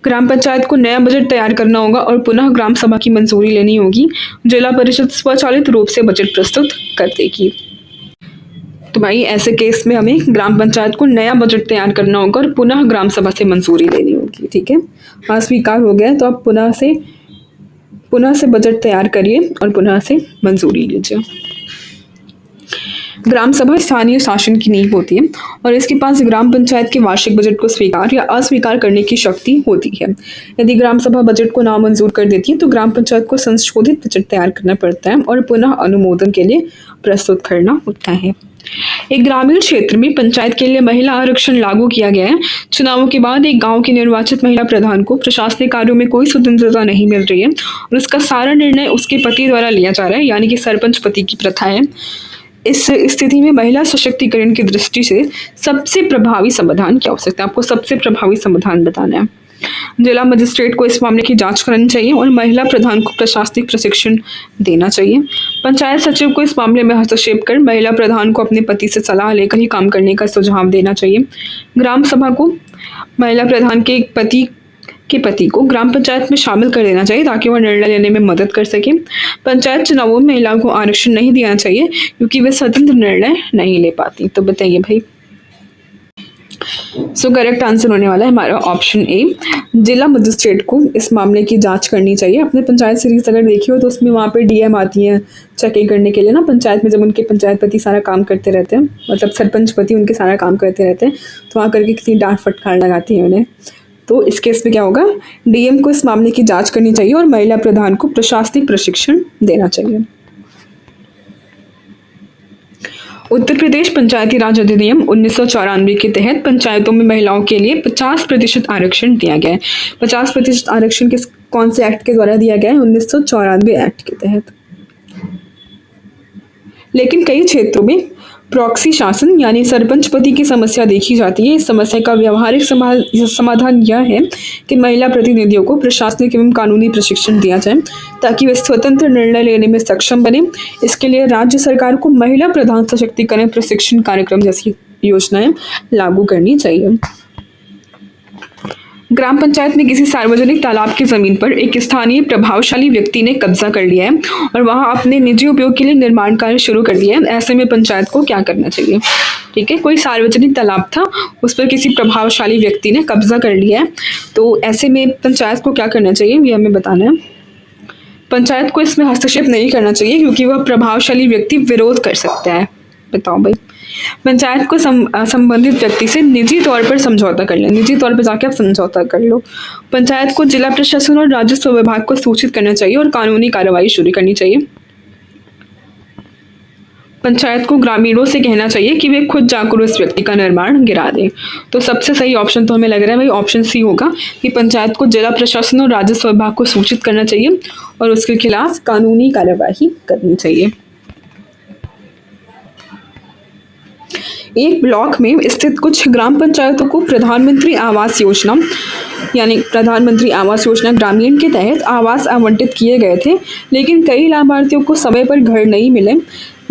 ग्राम पंचायत को नया बजट तैयार करना होगा और पुनः ग्राम सभा की मंजूरी लेनी होगी। जिला परिषद स्वचालित रूप से बजट प्रस्तुत कर देगी। तो भाई ऐसे केस में हमें ग्राम पंचायत को नया बजट तैयार करना होगा और पुनः ग्राम सभा से मंजूरी लेनी होगी। ठीक है, अस्वीकार हो गया तो आप पुनः से बजट तैयार करिए और पुनः से मंजूरी लीजिए। ग्राम सभा स्थानीय शासन की नींव होती है और इसके पास ग्राम पंचायत के वार्षिक बजट को स्वीकार या अस्वीकार करने की शक्ति होती है। यदि ग्राम सभा बजट को नामंजूर कर देती है तो ग्राम पंचायत को संशोधित बजट तैयार करना पड़ता है और पुनः अनुमोदन के लिए प्रस्तुत करना होता है। एक ग्रामीण क्षेत्र में पंचायत के लिए महिला आरक्षण लागू किया गया है। चुनावों के बाद एक गांव की निर्वाचित महिला प्रधान को प्रशासनिक कार्यों में कोई स्वतंत्रता नहीं मिल रही है और उसका सारा निर्णय उसके पति द्वारा लिया जा रहा है, यानी कि सरपंच पति की प्रथा है। इस स्थिति में महिला सशक्तिकरण की दृष्टि से सबसे प्रभावी समाधान क्या हो सकता है? आपको सबसे प्रभावी समाधान बताना है। जिला मजिस्ट्रेट को इस मामले की जांच करानी चाहिए और महिला प्रधान को प्रशासनिक प्रशिक्षण देना चाहिए। पंचायत सचिव को इस मामले में हस्तक्षेप कर महिला प्रधान को अपने पति से सलाह लेकर ही काम करने का सुझाव देना चाहिए। ग्राम सभा को महिला प्रधान के पति को ग्राम पंचायत में शामिल कर देना चाहिए ताकि वह निर्णय लेने में मदद कर सके। पंचायत चुनावों में महिलाओं को आरक्षण नहीं देना चाहिए क्योंकि वे स्वतंत्र निर्णय नहीं ले पाती। तो बताइए भाई। करेक्ट आंसर होने वाला है हमारा ऑप्शन ए। जिला मजिस्ट्रेट को इस मामले की जांच करनी चाहिए। अपने पंचायत सीरीज अगर देखी हो तो उसमें वहाँ पे डीएम आती है चेकिंग करने के लिए ना, पंचायत में जब उनके पंचायतपति सारा काम करते रहते हैं, मतलब सरपंचपति उनके सारा काम करते रहते हैं, तो वहाँ करके कितनी डांट फटकार लगाती है उन्हें। तो इस केस में क्या होगा, डीएम को इस मामले की जांच करनी चाहिए और महिला प्रधान को प्रशासनिक प्रशिक्षण देना चाहिए। उत्तर प्रदेश पंचायती राज अधिनियम 1994 के तहत पंचायतों में महिलाओं के लिए 50% आरक्षण दिया गया है। 50% आरक्षण कौन से एक्ट के द्वारा दिया गया है? 1994 एक्ट के तहत। लेकिन कई क्षेत्रों में प्रॉक्सी शासन यानी सरपंच पति की समस्या देखी जाती है। इस समस्या का व्यवहारिक समाधान यह है कि महिला प्रतिनिधियों को प्रशासनिक एवं कानूनी प्रशिक्षण दिया जाए ताकि वे स्वतंत्र निर्णय लेने में सक्षम बने। इसके लिए राज्य सरकार को महिला प्रधान सशक्तिकरण प्रशिक्षण कार्यक्रम जैसी योजनाएं लागू करनी चाहिए। ग्राम पंचायत में किसी सार्वजनिक तालाब की जमीन पर एक स्थानीय प्रभावशाली व्यक्ति ने कब्जा कर लिया है और वहां अपने निजी उपयोग के लिए निर्माण कार्य शुरू कर दिया है। ऐसे में पंचायत को क्या करना चाहिए? ठीक है, कोई सार्वजनिक तालाब था, उस पर किसी प्रभावशाली व्यक्ति ने कब्जा कर लिया है, तो ऐसे में पंचायत को क्या करना चाहिए ये हमें बताना है। पंचायत को इसमें हस्तक्षेप नहीं करना चाहिए क्योंकि वह प्रभावशाली व्यक्ति विरोध कर सकता है। बताओ भाई। पंचायत को संबंधित व्यक्ति से निजी तौर पर समझौता कर लें। निजी तौर पर जाके आप समझौता कर लो। पंचायत को जिला प्रशासन और राजस्व विभाग को सूचित करना चाहिए और कानूनी कार्रवाई शुरू करनी चाहिए। पंचायत को ग्रामीणों से कहना चाहिए कि वे खुद जाकर उस व्यक्ति का निर्माण गिरा दें। तो सबसे सही ऑप्शन तो हमें लग रहा है भाई ऑप्शन सी होगा कि पंचायत को जिला प्रशासन और राजस्व विभाग को सूचित करना चाहिए और उसके खिलाफ कानूनी कार्यवाही करनी चाहिए। एक ब्लॉक में स्थित कुछ ग्राम पंचायतों को प्रधानमंत्री आवास योजना यानी प्रधानमंत्री आवास योजना ग्रामीण के तहत आवास आवंटित किए गए थे, लेकिन कई लाभार्थियों को समय पर घर नहीं मिले।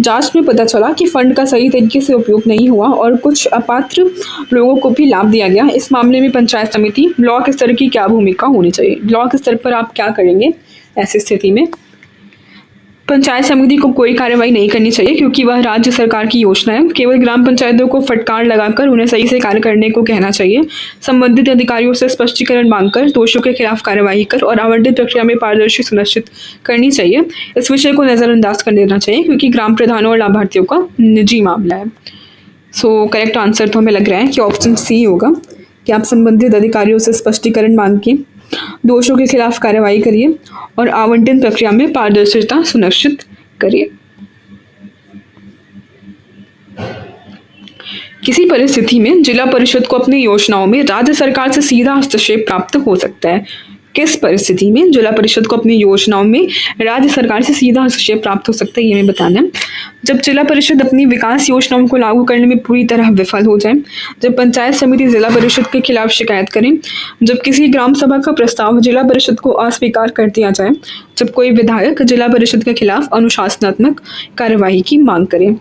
जांच में पता चला कि फंड का सही तरीके से उपयोग नहीं हुआ और कुछ अपात्र लोगों को भी लाभ दिया गया। इस मामले में पंचायत समिति ब्लॉक स्तर की क्या भूमिका होनी चाहिए? ब्लॉक स्तर पर आप क्या करेंगे ऐसी स्थिति में? पंचायत समिति को कोई कार्रवाई नहीं करनी चाहिए क्योंकि वह राज्य सरकार की योजना है। केवल ग्राम पंचायतों को फटकार लगाकर उन्हें सही से कार्य करने को कहना चाहिए। संबंधित अधिकारियों से स्पष्टीकरण मांगकर दोषियों के खिलाफ कार्रवाई कर और आवंटित प्रक्रिया में पारदर्शी सुनिश्चित करनी चाहिए। इस विषय को नजरअंदाज कर देना चाहिए क्योंकि ग्राम प्रधानों और लाभार्थियों का निजी मामला है। करेक्ट आंसर तो हमें लग रहा है कि ऑप्शन सी होगा कि आप संबंधित अधिकारियों से स्पष्टीकरण मांग के दोषों के खिलाफ कार्रवाई करिए और आवंटन प्रक्रिया में पारदर्शिता सुनिश्चित करिए। किसी परिस्थिति में जिला परिषद को अपनी योजनाओं में राज्य सरकार से सीधा हस्तक्षेप प्राप्त हो सकता है। किस परिस्थिति में जिला परिषद को अपनी योजनाओं में राज्य सरकार से सीधा हस्तक्षेप प्राप्त हो सकता है ये हमें बताना है। जब जिला परिषद अपनी विकास योजनाओं को लागू करने में पूरी तरह विफल हो जाए, जब पंचायत समिति जिला परिषद के खिलाफ शिकायत करें, जब किसी ग्राम सभा का प्रस्ताव जिला परिषद को अस्वीकार कर दिया जाए, जब कोई विधायक जिला परिषद के खिलाफ अनुशासनात्मक कार्यवाही की मांग करे।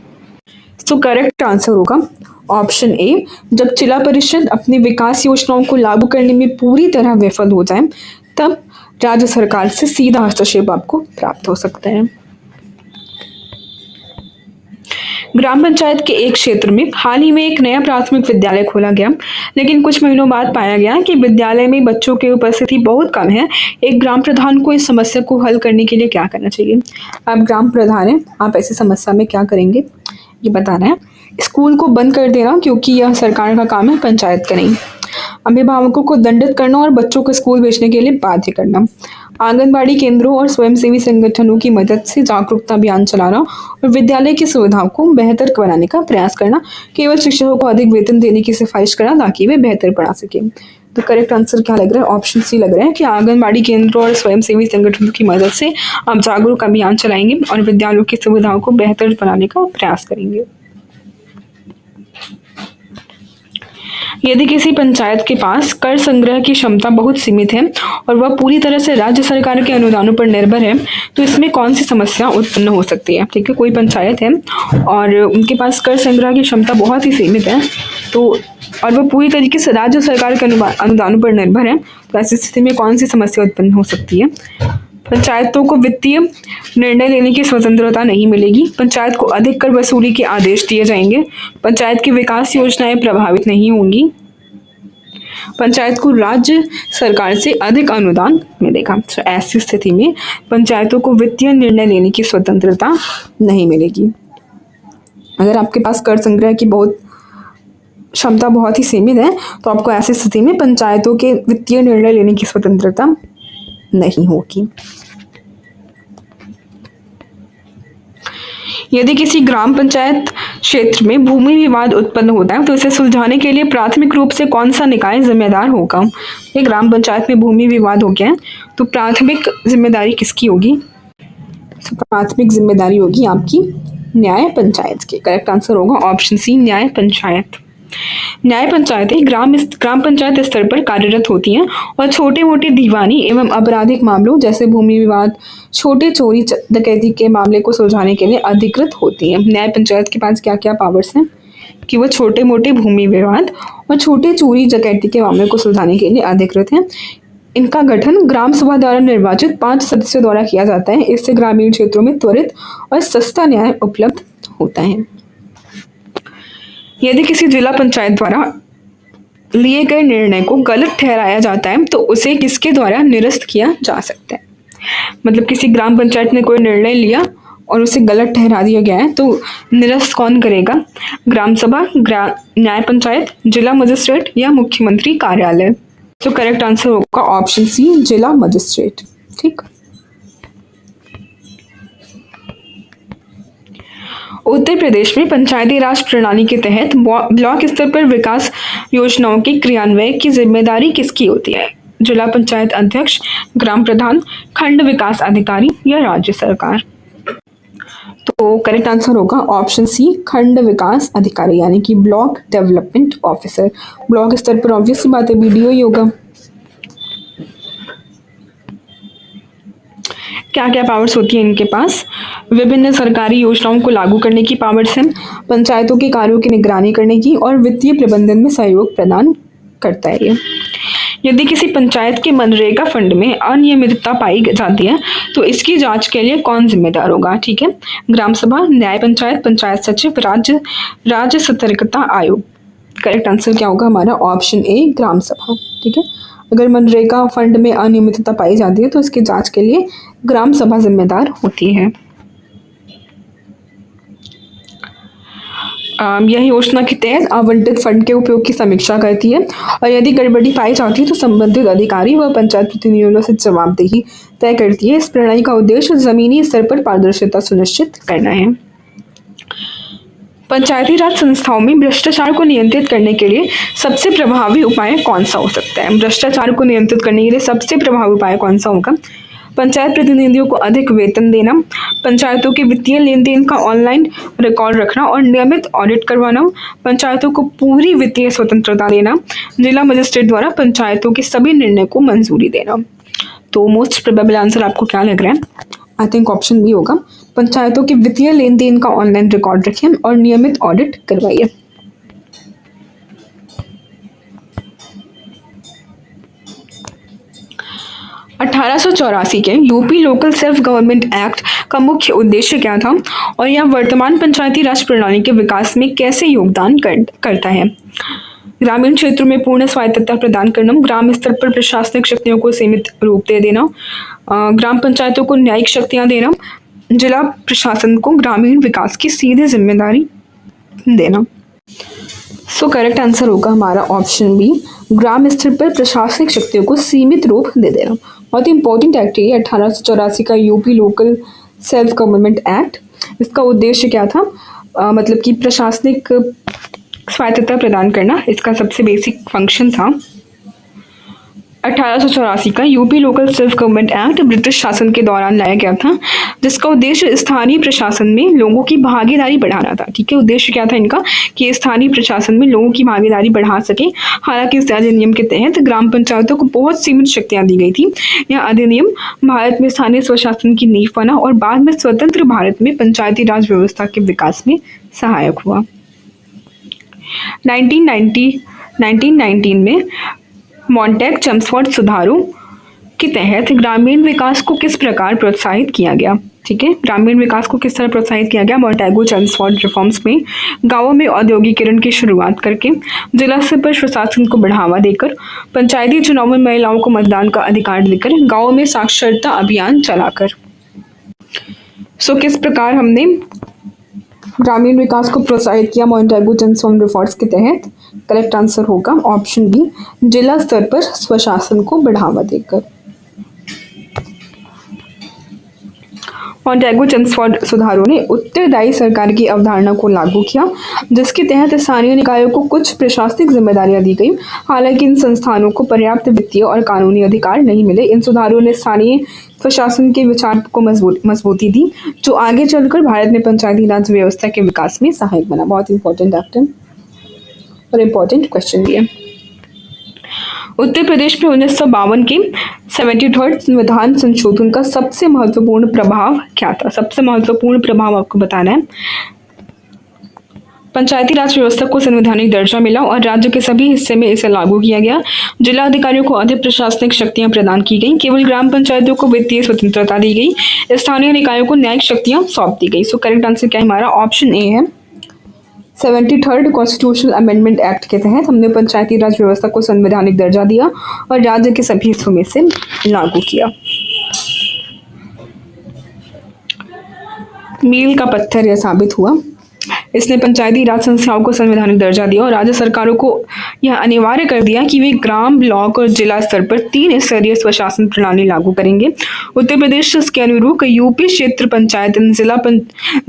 करेक्ट आंसर होगा ऑप्शन ए। जब जिला परिषद अपनी विकास योजनाओं को लागू करने में पूरी तरह विफल हो जाए तब राज्य सरकार से सीधा हस्तक्षेप आपको प्राप्त हो सकता है। ग्राम पंचायत के एक क्षेत्र में हाल ही में एक नया प्राथमिक विद्यालय खोला गया, लेकिन कुछ महीनों बाद पाया गया कि विद्यालय में बच्चों की उपस्थिति बहुत कम है। एक ग्राम प्रधान को इस समस्या को हल करने के लिए क्या करना चाहिए? आप ग्राम प्रधान हैं, आप ऐसी समस्या में क्या करेंगे ये बताना है। स्कूल को बंद कर देना क्योंकि यह सरकार का काम है, पंचायत का नहीं। अभिभावकों को दंडित करना और बच्चों को स्कूल भेजने के लिए बाध्य करना। आंगनबाड़ी केंद्रों और स्वयंसेवी संगठनों की मदद से जागरूकता अभियान चलाना और विद्यालय की सुविधाओं को बेहतर बनाने का प्रयास करना। केवल शिक्षकों को अधिक वेतन देने की सिफारिश करना ताकि वे बेहतर पढ़ा सकें। तो करेक्ट आंसर क्या लग रहा है? ऑप्शन सी लग रहा है कि आंगनबाड़ी केंद्रों और स्वयंसेवी संगठनों की मदद से आप जागरूक अभियान चलाएंगे और विद्यालयों की सुविधाओं को बेहतर बनाने का प्रयास करेंगे। यदि किसी पंचायत के पास कर संग्रह की क्षमता बहुत सीमित है और वह पूरी तरह से राज्य सरकार के अनुदानों पर निर्भर है, तो इसमें कौन सी समस्या उत्पन्न हो सकती है? ठीक है, कोई पंचायत है और उनके पास कर संग्रह की क्षमता बहुत ही सीमित है, तो और वह पूरी तरीके से राज्य सरकार के अनुदानों पर निर्भर है, तो ऐसी स्थिति में कौन सी समस्या उत्पन्न हो सकती है? पंचायतों को वित्तीय निर्णय लेने की स्वतंत्रता नहीं मिलेगी, पंचायत को अधिक कर वसूली के आदेश दिए जाएंगे, पंचायत की विकास योजनाएं प्रभावित नहीं होंगी, पंचायत को राज्य सरकार से अधिक अनुदान मिलेगा। तो ऐसी स्थिति में पंचायतों को वित्तीय निर्णय लेने की स्वतंत्रता नहीं मिलेगी। अगर आपके पास कर संग्रह की क्षमता बहुत ही सीमित है, तो आपको ऐसी स्थिति में पंचायतों के वित्तीय निर्णय लेने की स्वतंत्रता नहीं होगी। यदि किसी ग्राम पंचायत क्षेत्र में भूमि विवाद उत्पन्न होता है, तो इसे सुलझाने के लिए प्राथमिक रूप से कौन सा निकाय जिम्मेदार होगा? ये ग्राम पंचायत में भूमि विवाद हो गया है, तो प्राथमिक जिम्मेदारी किसकी होगी? तो प्राथमिक जिम्मेदारी होगी आपकी न्याय पंचायत की। करेक्ट आंसर होगा ऑप्शन सी, न्याय पंचायत। न्याय पंचायतें ग्राम पंचायत स्तर पर कार्यरत होती हैं और छोटे मोटे दीवानी एवं आपराधिक मामलों जैसे भूमि विवाद, छोटे चोरी डकैती के मामले को सुलझाने के लिए अधिकृत होती हैं। न्याय पंचायत के पास क्या क्या पावर्स हैं कि वह छोटे मोटे भूमि विवाद और छोटे चोरी डकैती के मामले को सुलझाने के लिए अधिकृत हैं। इनका गठन ग्राम सभा द्वारा निर्वाचित 5 सदस्यों द्वारा किया जाता है। इससे ग्रामीण क्षेत्रों में त्वरित और सस्ता न्याय उपलब्ध होता है। यदि किसी जिला पंचायत द्वारा लिए गए निर्णय को गलत ठहराया जाता है, तो उसे किसके द्वारा निरस्त किया जा सकता है? मतलब किसी ग्राम पंचायत ने कोई निर्णय लिया और उसे गलत ठहरा दिया गया है, तो निरस्त कौन करेगा? ग्राम सभा, न्याय पंचायत, जिला मजिस्ट्रेट या मुख्यमंत्री कार्यालय? तो करेक्ट आंसर होगा ऑप्शन सी, जिला मजिस्ट्रेट। ठीक। उत्तर प्रदेश में पंचायती राज प्रणाली के तहत ब्लॉक स्तर पर विकास योजनाओं के क्रियान्वयन की जिम्मेदारी किसकी होती है? जिला पंचायत अध्यक्ष, ग्राम प्रधान, खंड विकास अधिकारी या राज्य सरकार? तो करेक्ट आंसर होगा ऑप्शन सी, खंड विकास अधिकारी यानी कि ब्लॉक डेवलपमेंट ऑफिसर। ब्लॉक स्तर पर ऑब्वियस बात है बीडीओ ही होगा। क्या क्या पावर्स होती हैं इनके पास? विभिन्न सरकारी योजनाओं को लागू करने की पावर्स हैं, पंचायतों के कार्यों की निगरानी करने की और वित्तीय प्रबंधन में सहयोग प्रदान करता है ये। यदि किसी पंचायत के मनरेगा फंड में अनियमितता पाई जाती है, तो इसकी जांच के लिए कौन जिम्मेदार होगा? ठीक है, ग्राम सभा, न्याय पंचायत, पंचायत सचिव, राज्य सतर्कता आयोग। करेक्ट आंसर क्या होगा हमारा? ऑप्शन ए, ग्राम सभा। ठीक है, अगर मनरेगा फंड में अनियमितता पाई जाती है तो इसकी जांच के लिए ग्राम सभा जिम्मेदार होती है। यह योजना के तहत आवंटित फंड के उपयोग की समीक्षा करती है और यदि गड़बड़ी पाई जाती है तो संबंधित अधिकारी व पंचायत प्रतिनिधियों से जवाबदेही तय करती है। इस प्रणाली का उद्देश्य जमीनी स्तर पर पारदर्शिता सुनिश्चित करना है। पंचायती राज संस्थाओं में भ्रष्टाचार को नियंत्रित करने के लिए सबसे प्रभावी उपाय कौन सा हो सकता है? भ्रष्टाचार को नियंत्रित करने के लिए सबसे प्रभावी उपाय कौन सा होगा? पंचायत प्रतिनिधियों को अधिक वेतन देना, पंचायतों के वित्तीय लेन देन का ऑनलाइन रिकॉर्ड रखना और नियमित ऑडिट करवाना, पंचायतों को पूरी वित्तीय स्वतंत्रता देना, जिला मजिस्ट्रेट द्वारा पंचायतों के सभी निर्णय को मंजूरी देना। तो मोस्ट प्रोबेबल आंसर आपको क्या लग रहा है? आई थिंक ऑप्शन बी होगा, पंचायतों के वित्तीय लेन देन का ऑनलाइन रिकॉर्ड रखें और नियमित ऑडिट करवाइए। अठारह के UP local self government act का मुख्य उद्देश्य क्या था और यह वर्तमान पंचायती राज प्रणाली के विकास में कैसे योगदान करता है? ग्रामीण क्षेत्रों में पूर्ण स्वायत्तता प्रदान करना, ग्राम स्तर पर प्रशासनिक शक्तियों को सीमित रूप दे देना, ग्राम पंचायतों को न्यायिक शक्तियां देना, जिला प्रशासन को ग्रामीण विकास की सीधी जिम्मेदारी देना। सो करेक्ट आंसर होगा हमारा ऑप्शन बी, ग्राम स्तर पर प्रशासनिक शक्तियों को सीमित रूप दे देना। बहुत ही इंपॉर्टेंट एक्ट है 1884 का UP local self government act. इसका उद्देश्य क्या था? मतलब कि प्रशासनिक स्वायत्तता प्रदान करना इसका सबसे बेसिक फंक्शन था। 1884 का UP local self government act British शासन के दौरान लाया गया था, जिसका उद्देश्य स्थानीय प्रशासन में लोगों की भागीदारी बढ़ाना था। ठीक है, उद्देश्य क्या था इनका कि स्थानीय प्रशासन में लोगों की भागीदारी बढ़ा सके। हालांकि इस अधिनियम के तहत ग्राम पंचायतों को बहुत सीमित शक्तियां दी गई थी। यह अधिनियम भारत में स्थानीय स्वशासन की नींव बना और बाद में स्वतंत्र भारत में पंचायती राज व्यवस्था के विकास में सहायक हुआ। 1919 में मॉन्टेग चेम्सफोर्ड सुधारों के तहत ग्रामीण विकास को किस प्रकार प्रोत्साहित किया गया। ठीक है, ग्रामीण विकास को किस तरह प्रोत्साहित किया गया। मॉन्टेगो चेम्सफोर्ड रिफॉर्म्स में गांवों में औद्योगिकीकरण की शुरुआत करके, जिला स्तर पर प्रशासन को बढ़ावा देकर, पंचायती चुनाव में महिलाओं को मतदान का अधिकार देकर, गांवों में साक्षरता अभियान चलाकर। किस प्रकार हमने ग्रामीण विकास को प्रोत्साहित किया मॉन्टेगो चेम्सफोर्ड रिफॉर्म्स के तहत। करेक्ट आंसर होगा ऑप्शन बी, जिला स्तर पर स्वशासन को बढ़ावा देकर। मॉन्टेगो चेम्सफोर्ड सुधारों ने उत्तरदायी सरकार की अवधारणा को लागू किया, जिसके तहत स्थानीय निकायों को कुछ प्रशासनिक जिम्मेदारियां दी गई। हालांकि इन संस्थानों को पर्याप्त वित्तीय और कानूनी अधिकार नहीं मिले। इन सुधारों ने स्थानीय स्वशासन के विचार को मजबूती दी, जो आगे चलकर भारत में पंचायती राज व्यवस्था के विकास में सहायक बना। बहुत इंपॉर्टेंट एक्ट और इम्पोर्टेंट क्वेश्चन भी है। उत्तर प्रदेश में 1952 के 73rd संविधान संशोधन का सबसे महत्वपूर्ण प्रभाव क्या था। सबसे महत्वपूर्ण प्रभाव आपको बताना है। पंचायती राज व्यवस्था को संवैधानिक दर्जा मिला और राज्य के सभी हिस्से में इसे लागू किया गया। जिला अधिकारियों को अधिक प्रशासनिक शक्तियां प्रदान की गई। केवल ग्राम पंचायतों को वित्तीय स्वतंत्रता दी गई। स्थानीय निकायों को न्यायिक शक्तियां सौंप दी गई। करेक्ट आंसर क्या है हमारा ऑप्शन ए है। 73rd कॉन्स्टिट्यूशनल अमेंडमेंट एक्ट के तहत हमने पंचायती राज व्यवस्था को संवैधानिक दर्जा दिया और राज्य के सभी हिस्सों में से लागू किया। मील का पत्थर यह साबित हुआ। इसने पंचायती राज संस्थाओं को संवैधानिक दर्जा दिया और राज्य सरकारों को यह अनिवार्य कर दिया कि वे ग्राम, ब्लॉक और जिला स्तर पर 3 स्तरीय स्वशासन प्रणाली लागू करेंगे। उत्तर प्रदेश इसके अनुरूप यूपी क्षेत्र पंचायत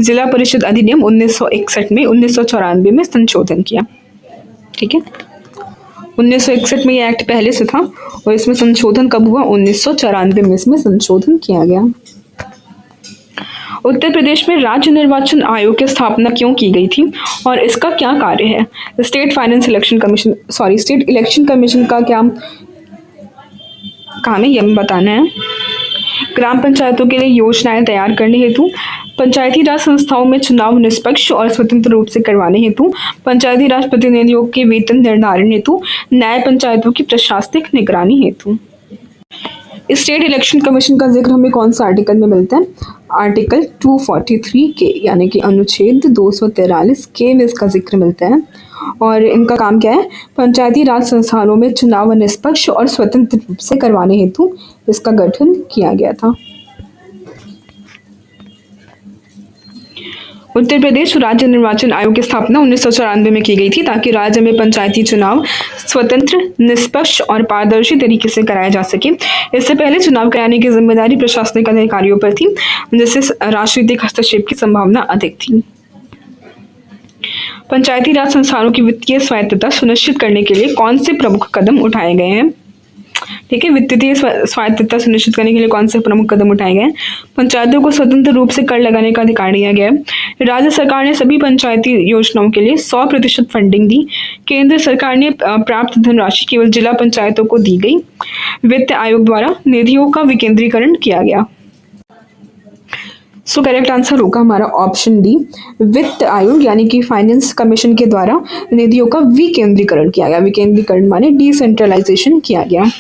जिला परिषद अधिनियम 1961 में 1994 में संशोधन किया। ठीक है, 1961 में यह एक्ट पहले से था और इसमें संशोधन कब हुआ, 1994 में इसमें संशोधन किया गया। उत्तर प्रदेश में राज्य निर्वाचन आयोग की स्थापना क्यों की गई थी और इसका क्या कार्य है। स्टेट इलेक्शन कमीशन का क्या काम है यह हमें बताना है। ग्राम पंचायतों के लिए योजनाएं तैयार करने हेतु, पंचायती राज संस्थाओं में चुनाव निष्पक्ष और स्वतंत्र रूप से करवाने हेतु, पंचायती राज प्रतिनिधियों के वेतन निर्धारण हेतु, न्याय पंचायतों की प्रशासनिक निगरानी हेतु। स्टेट इलेक्शन कमीशन का जिक्र हमें कौन सा आर्टिकल में मिलता है। आर्टिकल 243 के यानी कि अनुच्छेद 243 के में इसका जिक्र मिलता है। और इनका काम क्या है, पंचायती राज संस्थानों में चुनाव निष्पक्ष और स्वतंत्र रूप से करवाने हेतु इसका गठन किया गया था। उत्तर प्रदेश राज्य निर्वाचन आयोग की स्थापना 1994 में की गई थी ताकि राज्य में पंचायती चुनाव स्वतंत्र, निष्पक्ष और पारदर्शी तरीके से कराया जा सके। इससे पहले चुनाव कराने की जिम्मेदारी प्रशासनिक अधिकारियों पर थी, जिससे राजनीतिक हस्तक्षेप की संभावना अधिक थी। पंचायती राज संस्थानों की वित्तीय स्वायत्तता सुनिश्चित करने के लिए कौन से प्रमुख कदम उठाए गए हैं। ठीक है, वित्तीय स्वायत्तता सुनिश्चित करने के लिए कौन से प्रमुख कदम उठाए गए। पंचायतों को स्वतंत्र रूप से कर लगाने का अधिकार दिया गया है। राज्य सरकार ने सभी पंचायती योजनाओं के लिए 100% फंडिंग दी। केंद्र सरकार ने प्राप्त धनराशि केवल जिला पंचायतों को दी गई। वित्त आयोग द्वारा निधियों का विकेंद्रीकरण किया गया। करेक्ट आंसर होगा हमारा ऑप्शन डी, वित्त आयोग यानी कि फाइनेंस कमीशन के द्वारा निधियों का विकेंद्रीकरण किया गया। विकेंद्रीकरण माने डिसेंट्रलाइजेशन किया गया।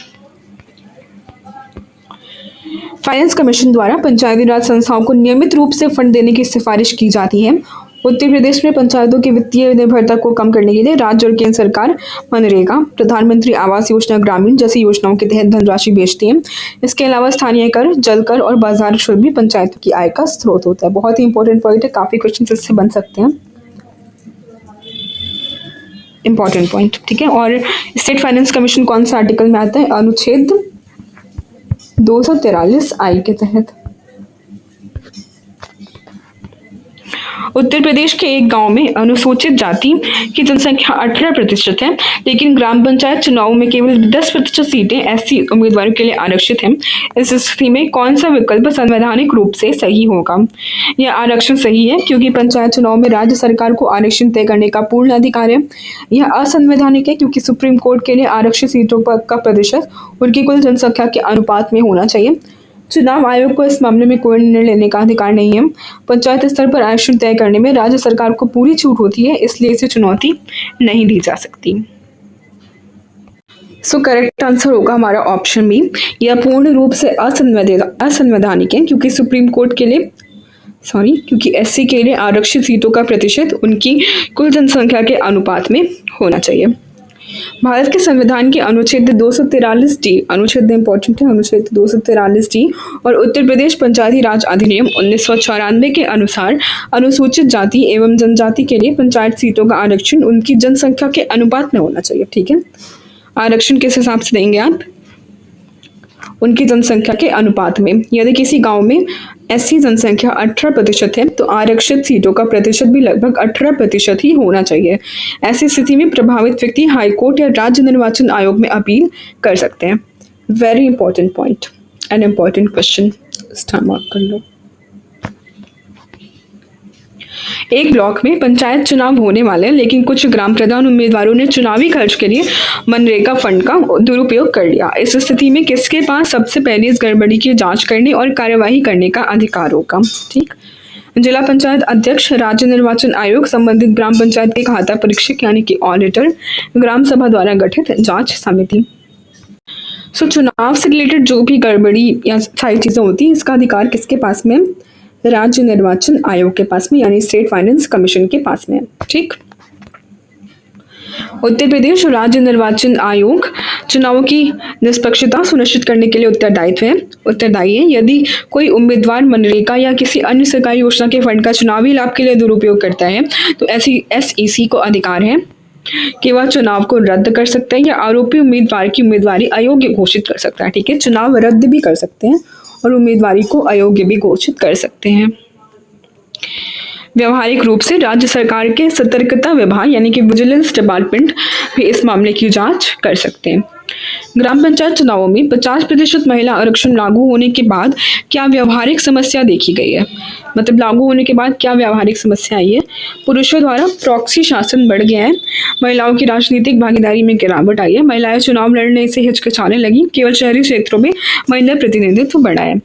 फाइनेंस कमीशन द्वारा पंचायती राज संस्थाओं को नियमित रूप से फंड देने की सिफारिश की जाती है। उत्तर प्रदेश में पंचायतों की वित्तीय निर्भरता को कम करने के लिए राज्य और केंद्र सरकार मनरेगा, प्रधानमंत्री आवास योजना ग्रामीण जैसी योजनाओं के तहत धनराशि भेजती है। इसके अलावा स्थानीय कर, जल कर और बाजार शुल्क भी पंचायतों की आय का स्रोत होता है। बहुत ही इंपॉर्टेंट पॉइंट है, काफी क्वेश्चन इससे बन सकते हैं। इंपॉर्टेंट पॉइंट, ठीक है। और स्टेट फाइनेंस कमीशन कौन सा आर्टिकल में आता है, अनुच्छेद 243 आई के तहत। उत्तर प्रदेश के एक गांव में अनुसूचित जाति की जनसंख्या 18% है, लेकिन ग्राम पंचायत चुनाव में केवल 10% सीटें एससी उम्मीदवारों के लिए आरक्षित हैं। इस स्थिति में कौन सा विकल्प संवैधानिक रूप से सही होगा? यह आरक्षण सही है क्योंकि पंचायत चुनाव में राज्य सरकार को आरक्षण तय करने का पूर्ण अधिकार है। यह असंवैधानिक है क्योंकि सुप्रीम कोर्ट के लिए आरक्षित सीटों का प्रतिशत उनकी कुल जनसंख्या के अनुपात में होना चाहिए। चुनाव आयोग को इस मामले में कोई निर्णय लेने का अधिकार नहीं है। पंचायत स्तर पर आरक्षण तय करने में राज्य सरकार को पूरी छूट होती है, इसलिए इसे चुनौती नहीं दी जा सकती। करेक्ट आंसर होगा हमारा ऑप्शन बी। यह पूर्ण रूप से असंवैधानिक है क्योंकि सुप्रीम कोर्ट के लिए क्योंकि एससी के लिए आरक्षित सीटों का प्रतिशत उनकी कुल जनसंख्या के अनुपात में होना चाहिए। भारत के संविधान के अनुच्छेद 243 डी, अनुच्छेद इंपॉर्टेंट है, अनुच्छेद 243 डी और उत्तर प्रदेश पंचायती राज अधिनियम 1994 के अनुसार अनुसूचित जाति एवं जनजाति के लिए पंचायत सीटों का आरक्षण उनकी जनसंख्या के अनुपात में होना चाहिए। ठीक है, आरक्षण किस हिसाब से देंगे आप? उनकी जनसंख्या के अनुपात में। यदि किसी गांव में एससी जनसंख्या 18% है तो आरक्षित सीटों का प्रतिशत भी लगभग 18% ही होना चाहिए। ऐसी स्थिति में प्रभावित व्यक्ति हाईकोर्ट या राज्य निर्वाचन आयोग में अपील कर सकते हैं। Very important point and important question, star mark कर लो। एक ब्लॉक में पंचायत चुनाव होने वाले, लेकिन कुछ ग्राम प्रधान उम्मीदवारों ने चुनावी खर्च के लिए मनरेगा फंड का दुरुपयोग कर लिया। इस स्थिति में किसके पास सबसे पहले इस गड़बड़ी की जांच करने और कार्यवाही करने का अधिकार होगा? ठीक, जिला पंचायत अध्यक्ष, राज्य निर्वाचन आयोग, संबंधित ग्राम पंचायत के खाता परीक्षक यानी कि ऑडिटर, ग्राम सभा द्वारा गठित जांच समिति। चुनाव से रिलेटेड जो भी गड़बड़ी या सारी चीजें होती है, इसका अधिकार किसके पास में? राज्य निर्वाचन आयोग के पास में, यानी स्टेट फाइनेंस कमीशन के पास में। ठीक, उत्तर प्रदेश राज्य निर्वाचन आयोग चुनावों की निष्पक्षता सुनिश्चित करने के लिए उत्तरदायी है। यदि कोई उम्मीदवार मनरेगा या किसी अन्य सरकारी योजना के फंड का चुनावी लाभ के लिए दुरुपयोग करता है तो ऐसी एसईसी को अधिकार है कि वह चुनाव को रद्द कर सकता है या आरोपी उम्मीदवार की उम्मीदवारी अयोग्य घोषित कर सकता है। ठीक है, चुनाव रद्द भी कर सकते हैं और उम्मीदवारी को अयोग्य भी घोषित कर सकते हैं। व्यवहारिक रूप से राज्य सरकार के सतर्कता विभाग यानी कि विजिलेंस डिपार्टमेंट भी इस मामले की जांच कर सकते हैं। ग्राम पंचायत चुनावों में 50% महिला आरक्षण लागू होने के बाद क्या व्यावहारिक समस्या देखी गई है? मतलब लागू होने के बाद क्या व्यावहारिक समस्या आई है? पुरुषों द्वारा प्रॉक्सी शासन बढ़ गया है, महिलाओं की राजनीतिक भागीदारी में गिरावट आई है, महिलाएं चुनाव लड़ने से हिचकिचाने लगी, केवल शहरी क्षेत्रों में महिला प्रतिनिधित्व बढ़ा है।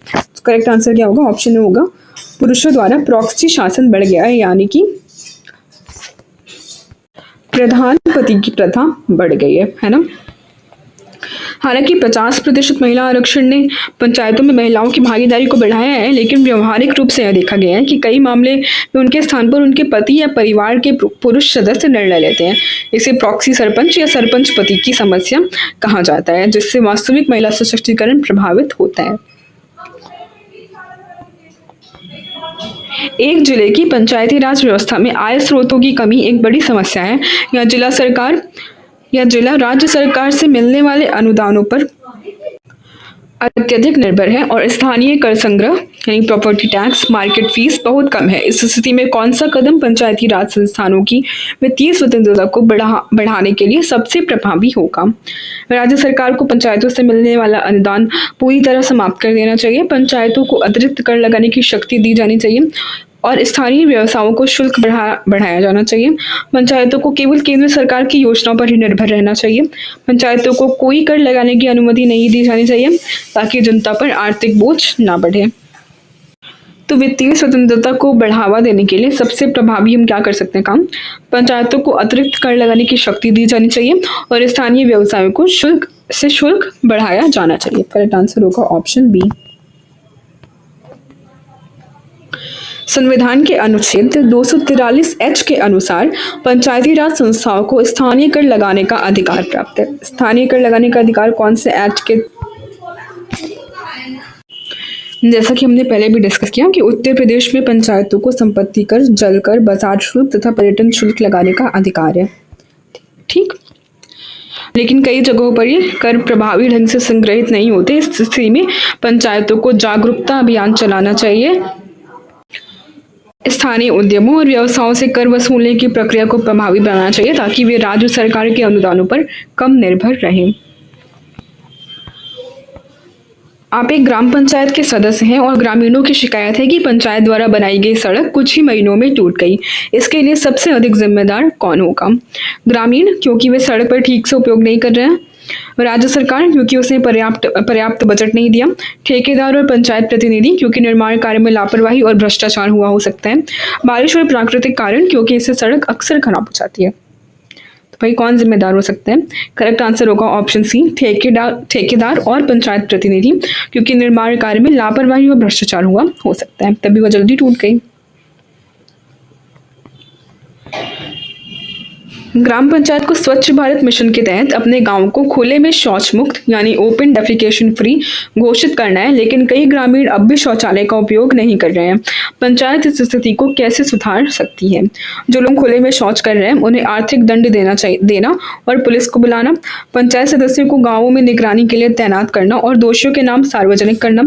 करेक्ट आंसर क्या होगा? ऑप्शन में होगा पुरुषों द्वारा प्रॉक्सी शासन बढ़ गया है, यानी कि प्रधान पति की प्रथा बढ़ गई है ना। हालांकि 50% महिला आरक्षण ने पंचायतों में महिलाओं की भागीदारी को बढ़ाया है, लेकिन व्यवहारिक रूप से यह देखा गया है कि कई मामले में उनके स्थान पर उनके पति या परिवार के पुरुष सदस्य निर्णय लेते हैं। इसे प्रॉक्सी सरपंच या सरपंच पति की समस्या कहा जाता है, जिससे वास्तविक महिला सशक्तिकरण प्रभावित होता है। एक जिले की पंचायती राज व्यवस्था में आय स्रोतों की कमी एक बड़ी समस्या है। जिला राज्य सरकार से मिलने वाले अनुदानों पर अत्यधिक निर्भर है और स्थानीय कर संग्रह यानी प्रॉपर्टी टैक्स, मार्केट फीस बहुत कम है। इस स्थिति में कौन सा कदम पंचायती राज संस्थानों की वित्तीय स्वतंत्रता को बढ़ाने के लिए सबसे प्रभावी होगा? राज्य सरकार को पंचायतों से मिलने वाला अनुदान पूरी तरह समाप्त कर देना चाहिए, पंचायतों को अतिरिक्त कर लगाने की शक्ति दी जानी चाहिए और स्थानीय व्यवसायों को शुल्क बढ़ाया जाना चाहिए। पंचायतों को केवल केंद्र सरकार की योजनाओं पर ही निर्भर रहना चाहिए। पंचायतों को कोई कर लगाने की अनुमति नहीं दी जानी चाहिए ताकि जनता पर आर्थिक बोझ ना बढ़े। तो वित्तीय स्वतंत्रता को बढ़ावा देने के लिए सबसे प्रभावी हम क्या कर सकते हैं काम? पंचायतों को अतिरिक्त कर लगाने की शक्ति दी जानी चाहिए और स्थानीय व्यवसायों को शुल्क बढ़ाया जाना चाहिए। करेक्ट आंसर होगा ऑप्शन बी। संविधान के अनुच्छेद 243H के अनुसार पंचायती राज संस्थाओं को स्थानीय कर लगाने का अधिकार प्राप्त है। स्थानीय कर लगाने का अधिकार कौन से एक्ट के? जैसा कि हमने पहले भी डिस्कस किया कि उत्तर प्रदेश में पंचायतों को संपत्ति कर, जल कर, बाजार शुल्क तथा पर्यटन शुल्क लगाने का अधिकार है। ठीक, लेकिन कई जगहों पर ये कर प्रभावी ढंग से संग्रहित नहीं होते। इस स्थिति में पंचायतों को जागरूकता अभियान चलाना चाहिए। स्थानीय उद्यमों और व्यवसायों से कर वसूलने की प्रक्रिया को प्रभावी बनाना चाहिए ताकि वे राज्य सरकार के अनुदानों पर कम निर्भर रहें। आप एक ग्राम पंचायत के सदस्य हैं और ग्रामीणों की शिकायत है कि पंचायत द्वारा बनाई गई सड़क कुछ ही महीनों में टूट गई। इसके लिए सबसे अधिक जिम्मेदार कौन होगा? ग्रामीण, क्योंकि वे सड़क पर ठीक से उपयोग नहीं कर रहे हैं। राज्य सरकार, क्योंकि उसने पर्याप्त बजट नहीं दिया। ठेकेदार और पंचायत प्रतिनिधि, क्योंकि निर्माण कार्य में लापरवाही और भ्रष्टाचार हुआ हो सकता है। बारिश और प्राकृतिक कारण, क्योंकि इससे सड़क अक्सर खराब हो जाती है। तो भाई कौन जिम्मेदार हो सकते हैं? करेक्ट आंसर होगा ऑप्शन सी, ठेकेदार और पंचायत प्रतिनिधि, क्योंकि निर्माण कार्य में लापरवाही और भ्रष्टाचार हुआ हो सकता है, तभी वह जल्दी टूट गई। ग्राम पंचायत को स्वच्छ भारत मिशन के तहत अपने गांव को खुले में शौच मुक्त यानी ओपन डेफिकेशन फ्री घोषित करना है, लेकिन कई ग्रामीण अब भी शौचालय का उपयोग नहीं कर रहे हैं। पंचायत इस स्थिति को कैसे सुधार सकती है? जो लोग खुले में शौच कर रहे हैं उन्हें आर्थिक दंड देना और पुलिस को बुलाना, पंचायत सदस्यों को गाँवों में निगरानी के लिए तैनात करना और दोषियों के नाम सार्वजनिक करना,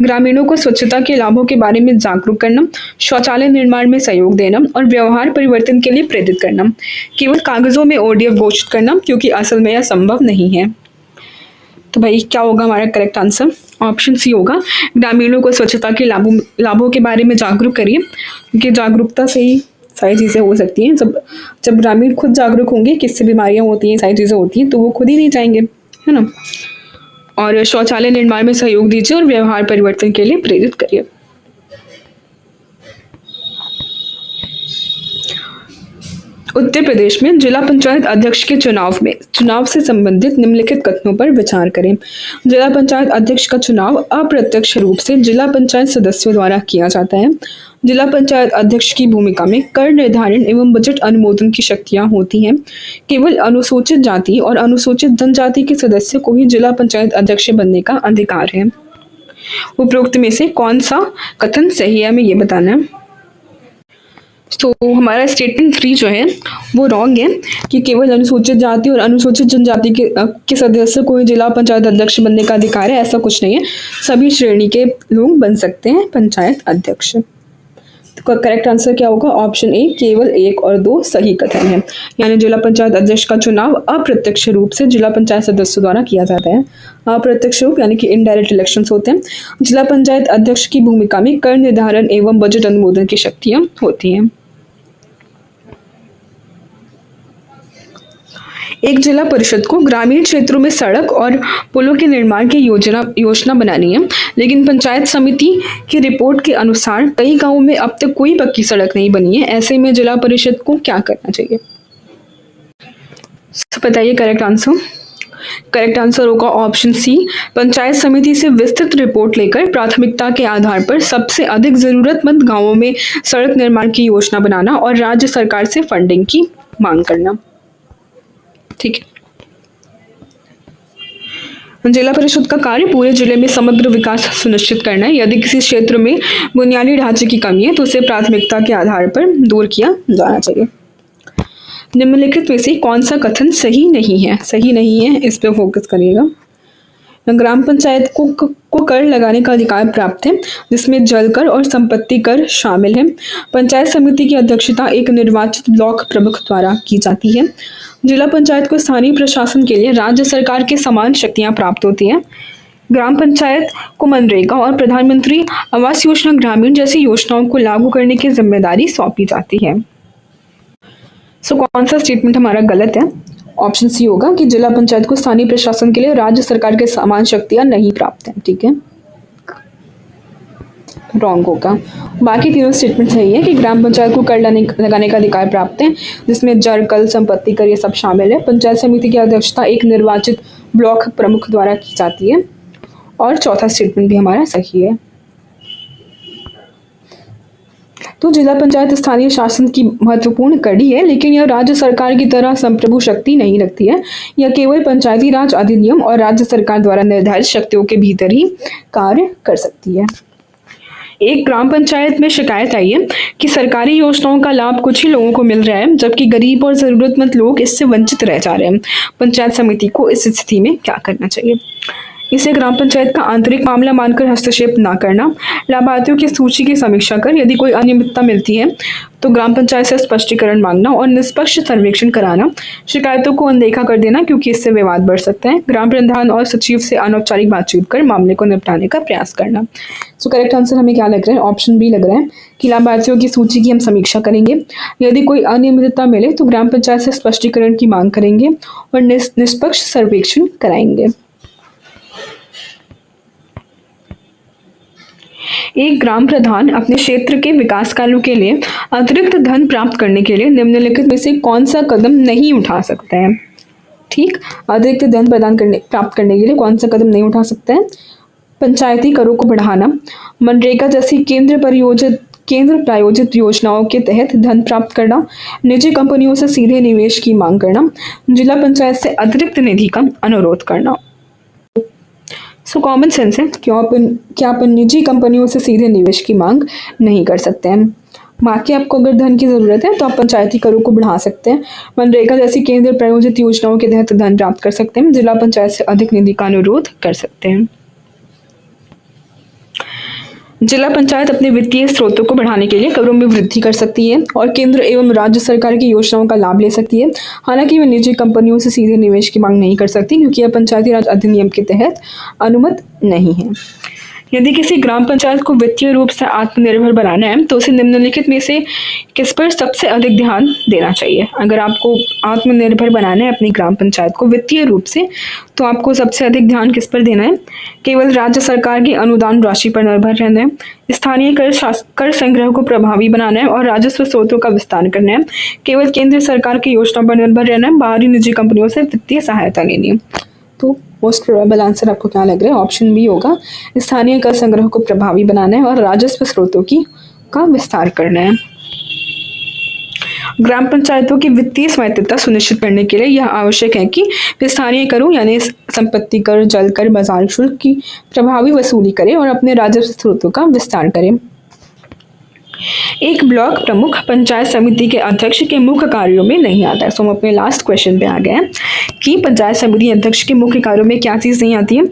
ग्रामीणों को स्वच्छता के लाभों के बारे में जागरूक करना, शौचालय निर्माण में सहयोग देना और व्यवहार परिवर्तन के लिए प्रेरित करना। केवल कागजों में ओडीएफ घोषित करना, क्योंकि असल में यह संभव नहीं है। तो भाई क्या होगा हमारा करेक्ट आंसर? ऑप्शन सी होगा, ग्रामीणों को स्वच्छता के लाभों के बारे में जागरूक करिए, क्योंकि जागरूकता से ही सारी चीज़ें हो सकती हैं। जब ग्रामीण खुद जागरूक होंगे किससे बीमारियां होती हैं, सारी चीज़ें होती हैं, तो वो खुद ही नहीं जाएंगे, है ना। और शौचालय निर्माण में सहयोग दीजिए और व्यवहार परिवर्तन के लिए प्रेरित करिए। उत्तर प्रदेश में जिला पंचायत अध्यक्ष के चुनाव से संबंधित निम्नलिखित कथनों पर विचार करें। जिला पंचायत अध्यक्ष का चुनाव अप्रत्यक्ष रूप से जिला पंचायत सदस्यों द्वारा किया जाता है। जिला पंचायत अध्यक्ष की भूमिका में कर निर्धारण एवं बजट अनुमोदन की शक्तियां होती हैं। केवल अनुसूचित जाति और अनुसूचित जनजाति के सदस्य को ही जिला पंचायत अध्यक्ष बनने का अधिकार है। उपरोक्त में से कौन सा कथन सही है, हमें ये बताना है। तो हमारा स्टेटमेंट 3 जो है वो रॉन्ग है कि केवल अनुसूचित जाति और अनुसूचित जनजाति के सदस्य को ही जिला पंचायत अध्यक्ष बनने का अधिकार है। ऐसा कुछ नहीं है, सभी श्रेणी के लोग बन सकते हैं पंचायत अध्यक्ष। तो करेक्ट आंसर क्या होगा? ऑप्शन ए, केवल 1 और 2 सही कथन है। यानी जिला पंचायत अध्यक्ष का चुनाव अप्रत्यक्ष रूप से जिला पंचायत सदस्यों द्वारा किया जाता है। अप्रत्यक्ष रूप यानी कि इनडायरेक्ट इलेक्शंस होते हैं। जिला पंचायत अध्यक्ष की भूमिका में कर निर्धारण एवं बजट अनुमोदन की शक्तियां होती हैं। एक जिला परिषद को ग्रामीण क्षेत्रों में सड़क और पुलों के निर्माण की योजना बनानी है, लेकिन पंचायत समिति की रिपोर्ट के अनुसार कई गांवों में अब तक कोई पक्की सड़क नहीं बनी है। ऐसे में जिला परिषद को क्या करना चाहिए? तो बताइए करेक्ट आंसर। करेक्ट आंसर होगा ऑप्शन सी, पंचायत समिति से विस्तृत रिपोर्ट लेकर प्राथमिकता के आधार पर सबसे अधिक जरूरतमंद गांवों में सड़क निर्माण की योजना बनाना और राज्य सरकार से फंडिंग की मांग करना। ठीक है। जिला परिषद का कार्य पूरे जिले में समग्र विकास सुनिश्चित करना है। यदि किसी क्षेत्र में बुनियादी ढांचे की कमी है तो उसे प्राथमिकता के आधार पर दूर किया जाना चाहिए। निम्नलिखित में से कौन सा कथन सही नहीं है? सही नहीं है, इस पे फोकस करिएगा। ग्राम पंचायत को कर लगाने का अधिकार प्राप्त है, जिसमें जल कर और संपत्ति कर शामिल है। पंचायत समिति की अध्यक्षता एक निर्वाचित ब्लॉक प्रमुख द्वारा की जाती है। जिला पंचायत को स्थानीय प्रशासन के लिए राज्य सरकार के समान शक्तियां प्राप्त होती हैं। ग्राम पंचायत को मनरेगा और प्रधानमंत्री आवास योजना ग्रामीण जैसी योजनाओं को लागू करने की जिम्मेदारी सौंपी जाती है। सो कौन सा स्टेटमेंट हमारा गलत है? ऑप्शन सी होगा कि जिला पंचायत को स्थानीय प्रशासन के लिए राज्य सरकार के समान शक्तियां नहीं प्राप्त हैं। ठीक है, रॉन्ग होगा। बाकी तीनों स्टेटमेंट सही है कि ग्राम पंचायत को कर लगाने का अधिकार प्राप्त है, जिसमें जल कल संपत्ति कर ये सब शामिल है। पंचायत समिति की अध्यक्षता एक निर्वाचित ब्लॉक प्रमुख द्वारा की जाती है और चौथा स्टेटमेंट भी हमारा सही है। तो जिला पंचायत स्थानीय शासन की महत्वपूर्ण कड़ी है, लेकिन यह राज्य सरकार की तरह संप्रभु शक्ति नहीं रखती है। यह केवल पंचायती राज अधिनियम और राज्य सरकार द्वारा निर्धारित शक्तियों के भीतर ही कार्य कर सकती है। एक ग्राम पंचायत में शिकायत आई है कि सरकारी योजनाओं का लाभ कुछ ही लोगों को मिल रहा है, जबकि गरीब और जरूरतमंद लोग इससे वंचित रह जा रहे हैं। पंचायत समिति को इस स्थिति में क्या करना चाहिए? इसे ग्राम पंचायत का आंतरिक मामला मानकर हस्तक्षेप न करना, लाभार्थियों की सूची की समीक्षा कर यदि कोई अनियमितता मिलती है तो ग्राम पंचायत से स्पष्टीकरण मांगना और निष्पक्ष सर्वेक्षण कराना, शिकायतों को अनदेखा कर देना क्योंकि इससे विवाद बढ़ सकता है, ग्राम प्रधान और सचिव से अनौपचारिक बातचीत कर मामले को निपटाने का प्रयास करना। सो करेक्ट आंसर हमें क्या लग रहा है? ऑप्शन बी लग रहा है कि लाभार्थियों की सूची की हम समीक्षा करेंगे, यदि कोई अनियमितता मिले तो ग्राम पंचायत से स्पष्टीकरण की मांग करेंगे और निष्पक्ष सर्वेक्षण कराएंगे। एक ग्राम प्रधान अपने क्षेत्र के विकास कार्यों के लिए अतिरिक्त धन प्राप्त करने के लिए निम्नलिखित में से कौन सा कदम नहीं उठा सकता है? ठीक, अतिरिक्त धन प्राप्त करने के लिए कौन सा कदम नहीं उठा सकता है? पंचायती करों को बढ़ाना, मनरेगा जैसी केंद्र प्रायोजित योजनाओं के तहत धन प्राप्त करना, निजी कंपनियों से सीधे निवेश की मांग करना, जिला पंचायत से अतिरिक्त निधि का अनुरोध करना। सो कॉमन सेंस है, क्या अपन निजी कंपनियों से सीधे निवेश की मांग नहीं कर सकते हैं। बाकी आपको अगर धन की ज़रूरत है तो आप पंचायती करों को बढ़ा सकते हैं, मनरेगा जैसी केंद्र प्रायोजित योजनाओं के तहत धन प्राप्त कर सकते हैं, जिला पंचायत से अधिक निधि का अनुरोध कर सकते हैं। जिला पंचायत अपने वित्तीय स्रोतों को बढ़ाने के लिए करों में वृद्धि कर सकती है और केंद्र एवं राज्य सरकार की योजनाओं का लाभ ले सकती है। हालांकि वे निजी कंपनियों से सीधे निवेश की मांग नहीं कर सकती क्योंकि यह पंचायती राज अधिनियम के तहत अनुमत नहीं है। यदि किसी ग्राम पंचायत को वित्तीय रूप से आत्मनिर्भर बनाना है तो उसे निम्नलिखित में से किस पर सबसे अधिक ध्यान देना चाहिए? अगर आपको आत्मनिर्भर बनाना है अपनी ग्राम पंचायत को वित्तीय रूप से, तो आपको सबसे अधिक ध्यान किस पर देना है? केवल राज्य सरकार की अनुदान राशि पर निर्भर रहना है, स्थानीय कर संग्रह को प्रभावी बनाना है और राजस्व स्रोतों का विस्तार करना है, केवल केंद्र सरकार की योजना पर निर्भर रहना है, बाहरी निजी कंपनियों से वित्तीय सहायता लेनी है। तो मोस्ट प्रोबेबल आंसर आपको क्या लग रहा है? ऑप्शन बी होगा, स्थानीय कर संग्रह को प्रभावी बनाना है और राजस्व स्रोतों का विस्तार करना है। ग्राम पंचायतों की वित्तीय स्वायत्तता सुनिश्चित करने के लिए यह आवश्यक है कि वे स्थानीय करों यानी संपत्ति कर, जल कर, बाजार शुल्क की प्रभावी वसूली करें और अपने राजस्व स्रोतों का विस्तार करें। एक ब्लॉक प्रमुख पंचायत समिति के अध्यक्ष के मुख्य कार्यों में नहीं आता है। सो हम अपने लास्ट क्वेश्चन पे आ गए हैं कि पंचायत समिति अध्यक्ष के मुख्य कार्यों में क्या चीज़ नहीं आती है?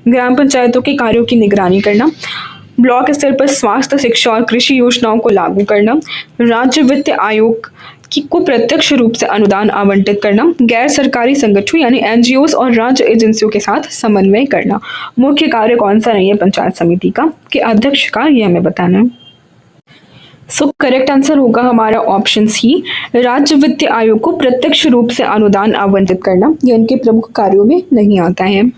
ग्राम पंचायतों के कार्यों की निगरानी करना, ब्लॉक स्तर पर स्वास्थ्य, शिक्षा और कृषि योजनाओं को लागू करना, राज्य वित्त आयोग को प्रत्यक्ष रूप से अनुदान आवंटित करना, गैर सरकारी संगठनों यानी एनजीओज और राज्य एजेंसियों के साथ समन्वय करना। मुख्य कार्य कौन सा नहीं है पंचायत समिति का के अध्यक्ष का, ये हमें बताना है। सो करेक्ट आंसर होगा हमारा ऑप्शन सी, राज्य वित्त आयोग को प्रत्यक्ष रूप से अनुदान आवंटित करना, यह इनके प्रमुख कार्यों में नहीं आता है।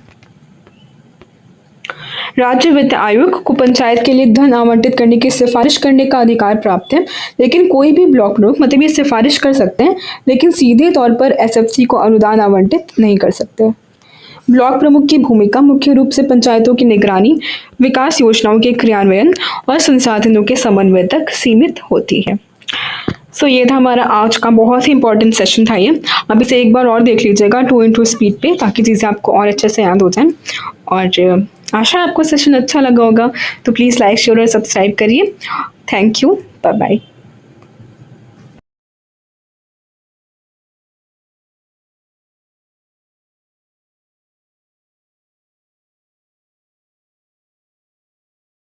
राज्य वित्त आयोग को पंचायत के लिए धन आवंटित करने की सिफारिश करने का अधिकार प्राप्त है, लेकिन कोई भी ब्लॉक प्रमुख मतलब ये सिफारिश कर सकते हैं लेकिन सीधे तौर पर एसएफसी को अनुदान आवंटित नहीं कर सकते। ब्लॉक प्रमुख की भूमिका मुख्य रूप से पंचायतों की निगरानी, विकास योजनाओं के क्रियान्वयन और संसाधनों के समन्वय तक सीमित होती है। सो ये था हमारा आज का बहुत ही इंपॉर्टेंट सेशन था ये। अब इसे एक बार और देख लीजिएगा 2x स्पीड पे ताकि चीज़ें आपको और अच्छे से याद हो जाएं। और आशा आपको सेशन अच्छा लगा होगा, तो प्लीज़ लाइक, शेयर और सब्सक्राइब करिए। Thank you, bye bye.